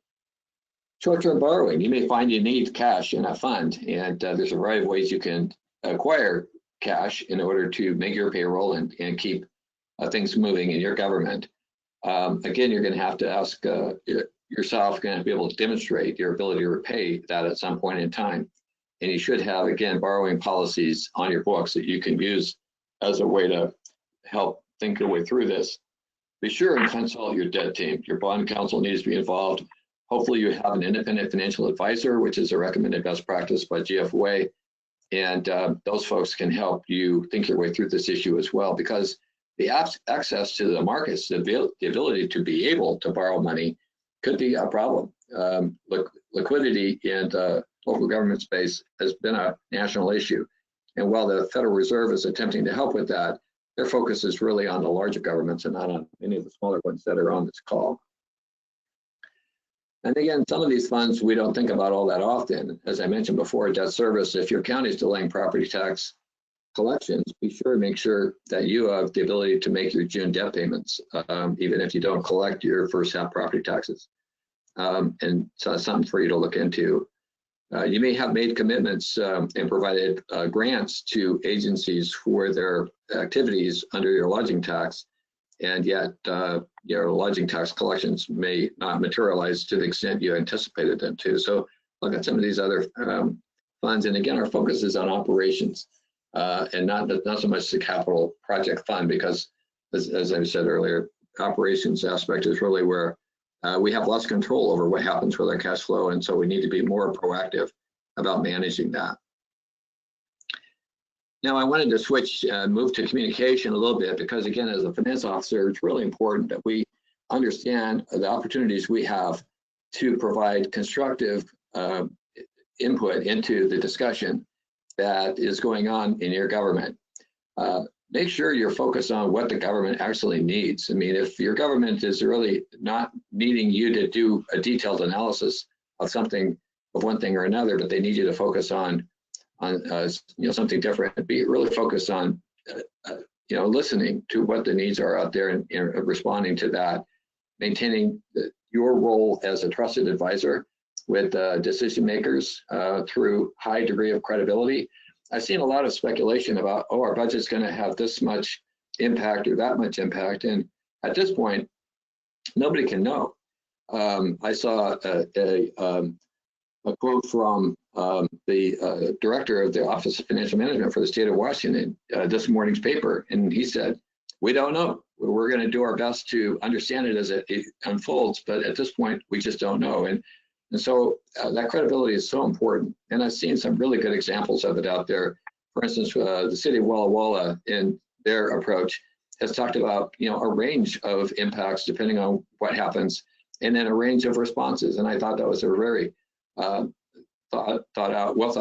Short-term borrowing, you may find you need cash in a fund, and there's a variety of ways you can acquire cash in order to make your payroll and keep things moving in your government. Again, you're going to have to ask yourself, going to be able to demonstrate your ability to repay that at some point in time. And you should have, again, borrowing policies on your books that you can use as a way to help think your way through this. Be sure and consult your debt team. Your bond counsel needs to be involved. Hopefully you have an independent financial advisor, which is a recommended best practice by GFOA. And those folks can help you think your way through this issue as well, because the access to the markets, the ability to be able to borrow money could be a problem. Liquidity in the local government space has been a national issue. And while the Federal Reserve is attempting to help with that, their focus is really on the larger governments and not on any of the smaller ones that are on this call. And again, some of these funds we don't think about all that often. As I mentioned before, debt service, if your county is delaying property tax collections, be sure to make sure that you have the ability to make your June debt payments, even if you don't collect your first half property taxes. And so that's something for you to look into. You may have made commitments and provided grants to agencies for their activities under your lodging tax, and yet your lodging tax collections may not materialize to the extent you anticipated them to. So look at some of these other funds, and again, our focus is on operations and not so much the capital project fund, because as I said earlier, operations aspect is really where we have less control over what happens with our cash flow, and so we need to be more proactive about managing that. Now, I wanted to switch, move to communication a little bit, because again, as a finance officer, it's really important that we understand the opportunities we have to provide constructive input into the discussion that is going on in your government. Make sure you're focused on what the government actually needs. I mean, if your government is really not needing you to do a detailed analysis of something, of one thing or another, but they need you to focus on something different, be really focused on listening to what the needs are out there and responding to that, maintaining your role as a trusted advisor with decision makers through high degree of credibility. I've seen a lot of speculation about, oh, our budget's going to have this much impact or that much impact, and at this point, nobody can know. I saw a quote from the director of the Office of Financial Management for the state of Washington, this morning's paper, and he said, "We don't know. We're going to do our best to understand it as it unfolds, but at this point, we just don't know." And so that credibility is so important. And I've seen some really good examples of it out there. For instance, the city of Walla Walla, in their approach, has talked about a range of impacts depending on what happens, and then a range of responses. And I thought that was a very well thought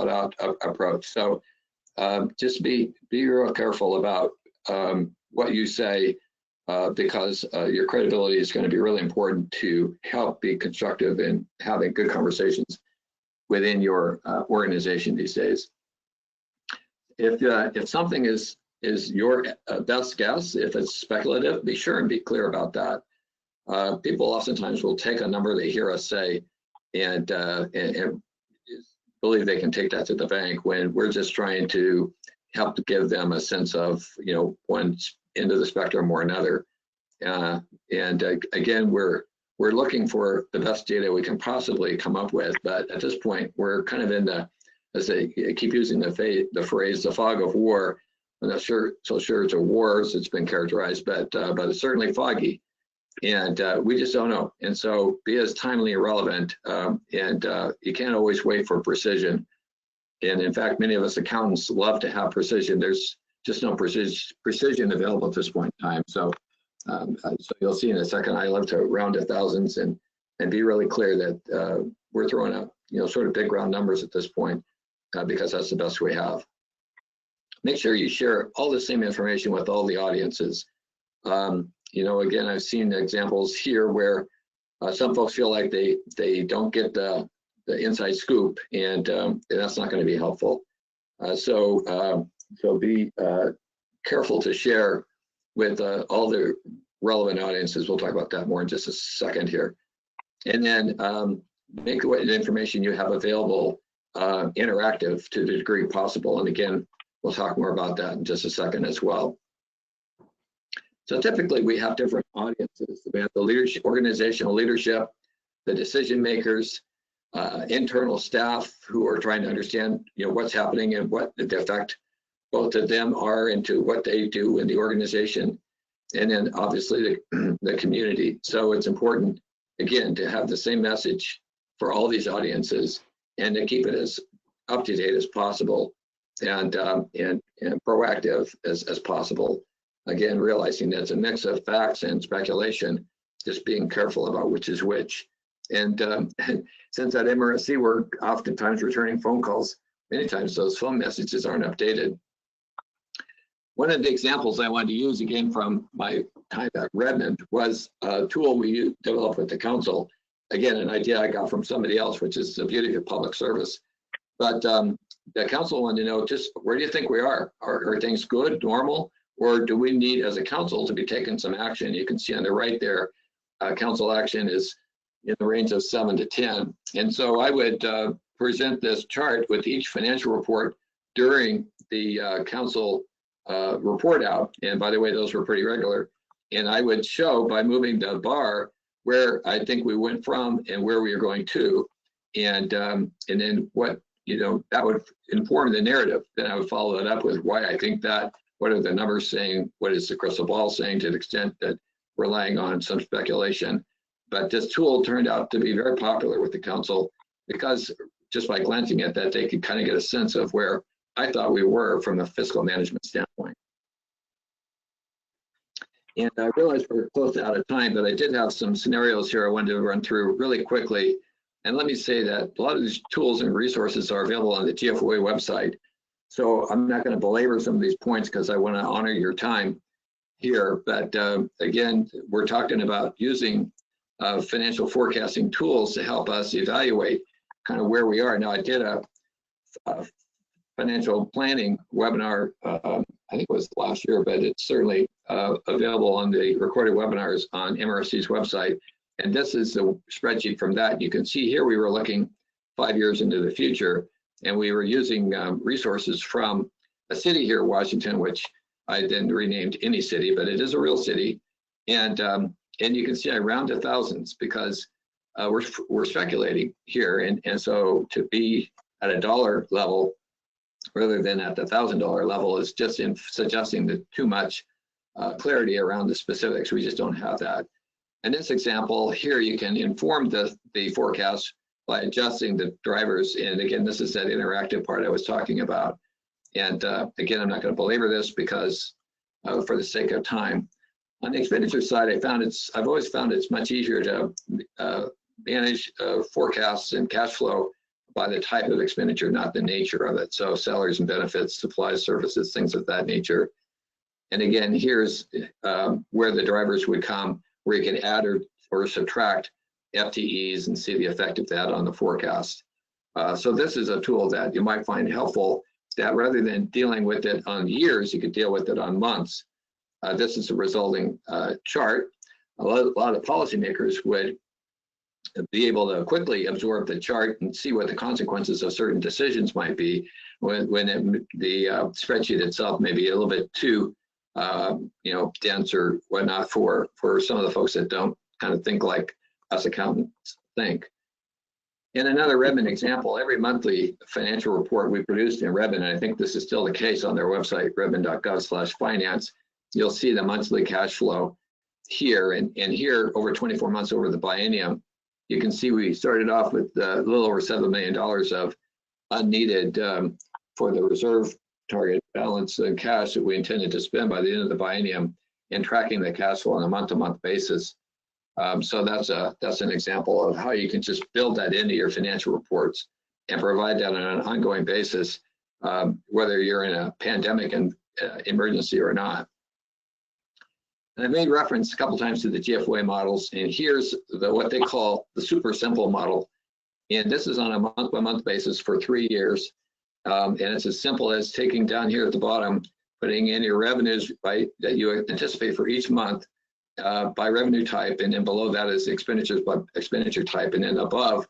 out approach. So just be real careful about what you say, because your credibility is going to be really important to help be constructive in having good conversations within your organization these days. If something is your best guess, if it's speculative, be sure and be clear about that. People oftentimes will take a number they hear us say and believe they can take that to the bank, when we're just trying to help to give them a sense of one end of the spectrum or another. And again, we're we're looking for the best data we can possibly come up with. But at this point, we're kind of in the, as they keep using the phrase, the fog of war. I'm not so sure it's a war as it's been characterized, but it's certainly foggy. And we just don't know. And so be as timely and relevant. And you can't always wait for precision. And in fact, many of us accountants love to have precision. There's just no precision available at this point in time. So you'll see in a second, I love to round to thousands and be really clear that we're throwing out, sort of big round numbers at this point because that's the best we have. Make sure you share all the same information with all the audiences. Again, I've seen examples here where some folks feel like they don't get the inside scoop, and that's not going to be helpful. So be careful to share with all the relevant audiences. We'll talk about that more in just a second here. And then make the information you have available interactive to the degree possible. And again, we'll talk more about that in just a second as well. So typically we have different audiences. We have the leadership, organizational leadership, the decision makers, internal staff who are trying to understand what's happening and what the effect both of them are into what they do in the organization, and then obviously the community. So it's important, again, to have the same message for all these audiences and to keep it as up to date as possible and proactive as possible. Again, realizing that it's a mix of facts and speculation, just being careful about which is which. And since at MRSC we're oftentimes returning phone calls, many times those phone messages aren't updated. One of the examples I wanted to use, again, from my time at Redmond, was a tool we developed with the council. Again, an idea I got from somebody else, which is the beauty of public service. But the council wanted to know, just where do you think we are? Are things good, normal, or do we need, as a council, to be taking some action? You can see on the right there, council action is in the range of 7 to 10. And so I would present this chart with each financial report during the council report out. And by the way, those were pretty regular. And I would show by moving the bar where I think we went from and where we are going to. And then what, that would inform the narrative. Then I would follow it up with why I think that, what are the numbers saying, what is the crystal ball saying, to the extent that relying on some speculation. But this tool turned out to be very popular with the council because just by glancing at that, they could kind of get a sense of where I thought we were from a fiscal management standpoint. And I realize we're close to out of time, but I did have some scenarios here I wanted to run through really quickly. And let me say that a lot of these tools and resources are available on the GFOA website. So I'm not going to belabor some of these points because I want to honor your time here. But again, we're talking about using financial forecasting tools to help us evaluate kind of where we are. Now, I did a financial planning webinar, I think it was last year, but it's certainly available on the recorded webinars on MRC's website. And this is the spreadsheet from that. You can see here we were looking 5 years into the future, and we were using resources from a city here, Washington, which I then renamed Any City, but it is a real city. And you can see I round to thousands because we're speculating here. And so to be at a dollar level rather than at the $1,000 level is just in suggesting that too much clarity around the specifics. We just don't have that. In this example here, you can inform the forecast by adjusting the drivers. And again, this is that interactive part I was talking about. And again, I'm not going to belabor this because for the sake of time. On the expenditure side, I've always found it's much easier to manage forecasts and cash flow by the type of expenditure, not the nature of it. So salaries and benefits, supplies, services, things of that nature. And again, here's where the drivers would come, where you can add or subtract FTEs and see the effect of that on the forecast. So this is a tool that you might find helpful, that rather than dealing with it on years, you could deal with it on months. This is the resulting chart. A lot of policymakers would be able to quickly absorb the chart and see what the consequences of certain decisions might be when the spreadsheet itself may be a little bit too dense or whatnot for some of the folks that don't kind of think like us accountants think. In another Redmond example, every monthly financial report we produced in Redmond, and I think this is still the case on their website, redmond.gov/finance, you'll see the monthly cash flow here. And here, over 24 months over the biennium, you can see we started off with a little over $7 million of unneeded for the reserve target balance and cash that we intended to spend by the end of the biennium, and tracking the cash flow on a month-to-month basis. So that's an example of how you can just build that into your financial reports and provide that on an ongoing basis, whether you're in a pandemic and emergency or not. And I made reference a couple times to the GFOA models, and here's what they call the super simple model. And this is on a month-by-month basis for 3 years. And it's as simple as taking down here at the bottom, putting in your revenues that you anticipate for each month by revenue type, and then below that is expenditures by expenditure type, and then above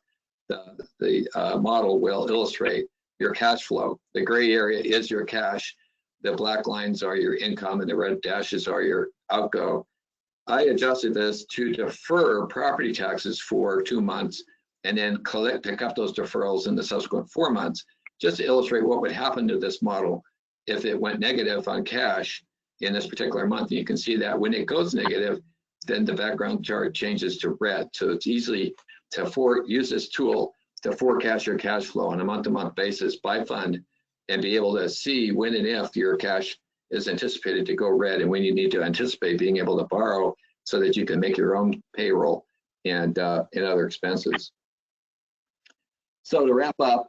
the model will illustrate your cash flow. The gray area is your cash, the black lines are your income, and the red dashes are your outgo. I adjusted this to defer property taxes for 2 months and then pick up those deferrals in the subsequent 4 months, just to illustrate what would happen to this model if it went negative on cash in this particular month. And you can see that when it goes negative, then the background chart changes to red. So it's easy to use this tool to forecast your cash flow on a month-to-month basis by fund, and be able to see when and if your cash is anticipated to go red, and when you need to anticipate being able to borrow so that you can make your own payroll and other expenses. So to wrap up,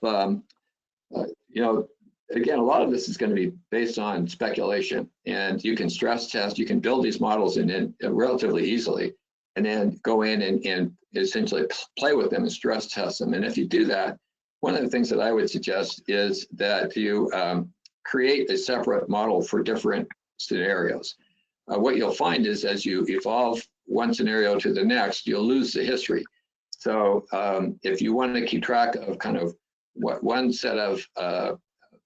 again, a lot of this is going to be based on speculation, and you can stress test, you can build these models in relatively easily, and then go in and essentially play with them and stress test them. And if you do that, one of the things that I would suggest is that you create a separate model for different scenarios. What you'll find is as you evolve one scenario to the next, you'll lose the history. So if you want to keep track of kind of what one set of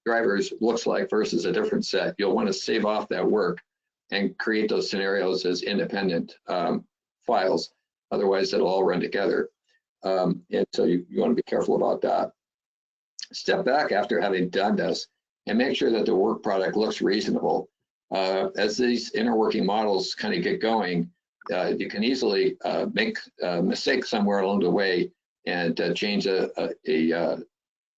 drivers looks like versus a different set, you'll want to save off that work and create those scenarios as independent files. Otherwise, it'll all run together. And so you want to be careful about that. Step back after having done this and make sure that the work product looks reasonable. As these inner working models kind of get going, you can easily make a mistake somewhere along the way and change an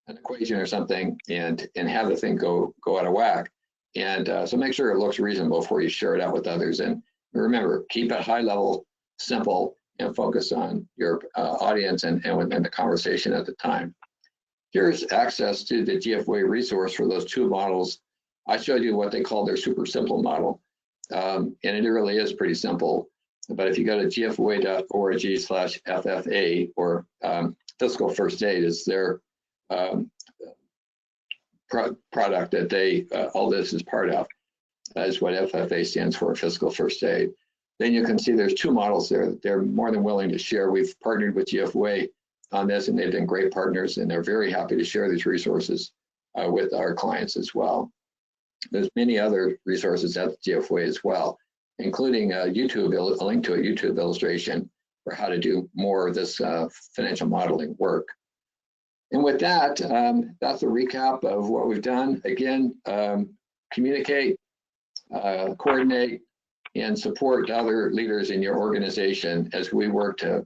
equation or something and have the thing go out of whack. And so make sure it looks reasonable before you share it out with others. And remember, keep it high level, simple, and focus on your audience and the conversation at the time. Here's access to the GFOA resource for those 2 models. I showed you what they call their super simple model. And it really is pretty simple. But if you go to gfoa.org/FFA, or Fiscal First Aid is their product that they, all this is part of, is what FFA stands for, Fiscal First Aid. Then you can see there's 2 models there that they're more than willing to share. We've partnered with GFOA on this, and they've been great partners, and they're very happy to share these resources with our clients as well. There's many other resources at GFOA as well, including a link to a YouTube illustration for how to do more of this financial modeling work. And with that, that's a recap of what we've done. Again, communicate, coordinate, and support other leaders in your organization as we work to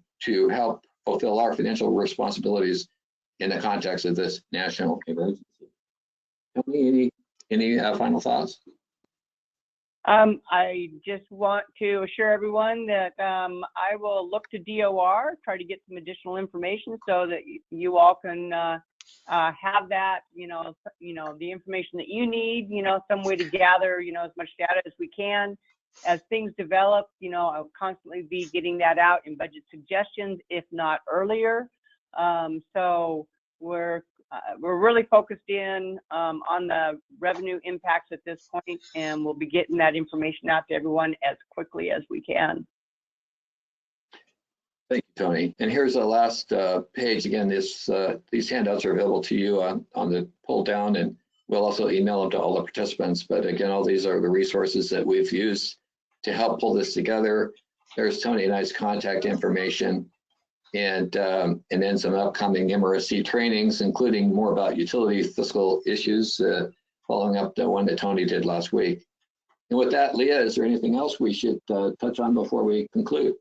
help fulfill our financial responsibilities in the context of this national emergency. Tony, any final thoughts? I just want to assure everyone that I will look to DOR, try to get some additional information so that you all can have that, the information that you need, some way to gather, as much data as we can. As things develop, I'll constantly be getting that out in budget suggestions, if not earlier. So we're really focused in on the revenue impacts at this point, and we'll be getting that information out to everyone as quickly as we can. Thank you, Tony. And here's the last page. Again, these handouts are available to you on the pull down, and we'll also email them to all the participants. But again, all these are the resources that we've used to help pull this together. There's Tony and I's contact information. and then some upcoming MRSC trainings, including more about utility fiscal issues, following up the one that Tony did last week. And with that, Leah, is there anything else we should touch on before we conclude?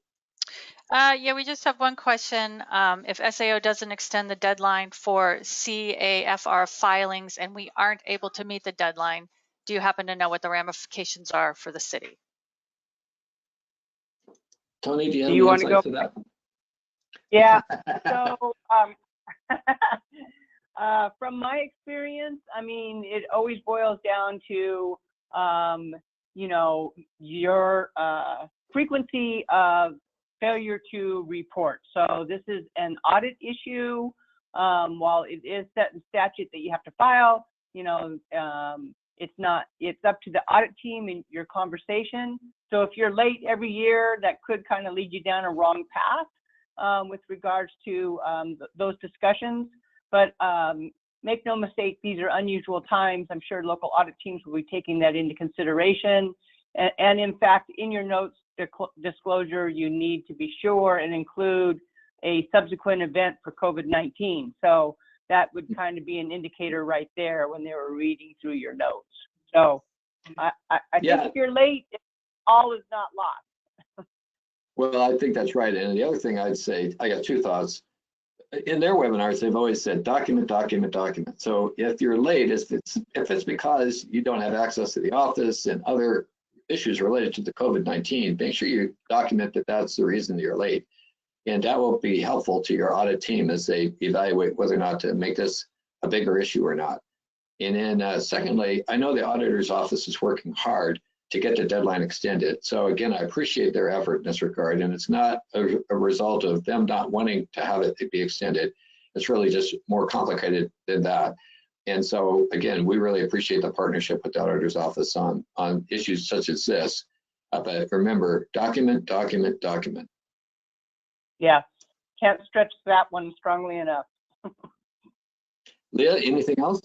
Yeah, we just have one question. If SAO doesn't extend the deadline for CAFR filings and we aren't able to meet the deadline, do you happen to know what the ramifications are for the city? Tony, do you have Do you any want to go? insights to that? Yeah. So from my experience, I mean, it always boils down to, you know, your frequency of failure to report. So this is an audit issue. While it is set in statute that you have to file, you know, it's up to the audit team and your conversation. So if you're late every year, that could kind of lead you down a wrong path with regards to those discussions. But make no mistake, these are unusual times. I'm sure local audit teams will be taking that into consideration. And in fact, in your notes disclosure, you need to be sure and include a subsequent event for COVID-19. So that would kind of be an indicator right there when they were reading through your notes. So I think if you're late, all is not lost. Well, I think that's right. And the other thing I'd say, I got two thoughts. In their webinars, they've always said document, document, document. So if you're late, if it's because you don't have access to the office and other issues related to the COVID-19, make sure you document that that's the reason you're late. And that will be helpful to your audit team as they evaluate whether or not to make this a bigger issue or not. And then secondly, I know the auditor's office is working hard to get the deadline extended. So again, I appreciate their effort in this regard, and it's not a result of them not wanting to have it be extended. It's really just more complicated than that. And so again, we really appreciate the partnership with the auditor's office on issues such as this. But remember, document, document, document. Yeah, can't stretch that one strongly enough. Leah, anything else?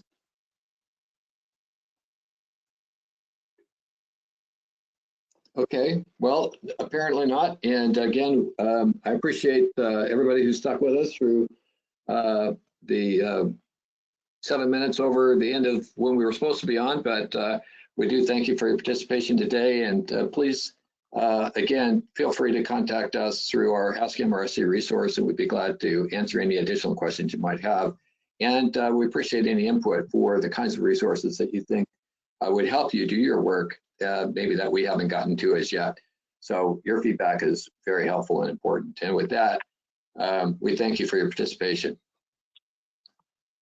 Okay, well, apparently not. And again, I appreciate everybody who stuck with us through the 7 minutes over the end of when we were supposed to be on, but we do thank you for your participation today. And please, again, feel free to contact us through our Ask MRSC resource, and we'd be glad to answer any additional questions you might have. And we appreciate any input for the kinds of resources that you think would help you do your work, maybe that we haven't gotten to as yet. So your feedback is very helpful and important. And with that, we thank you for your participation.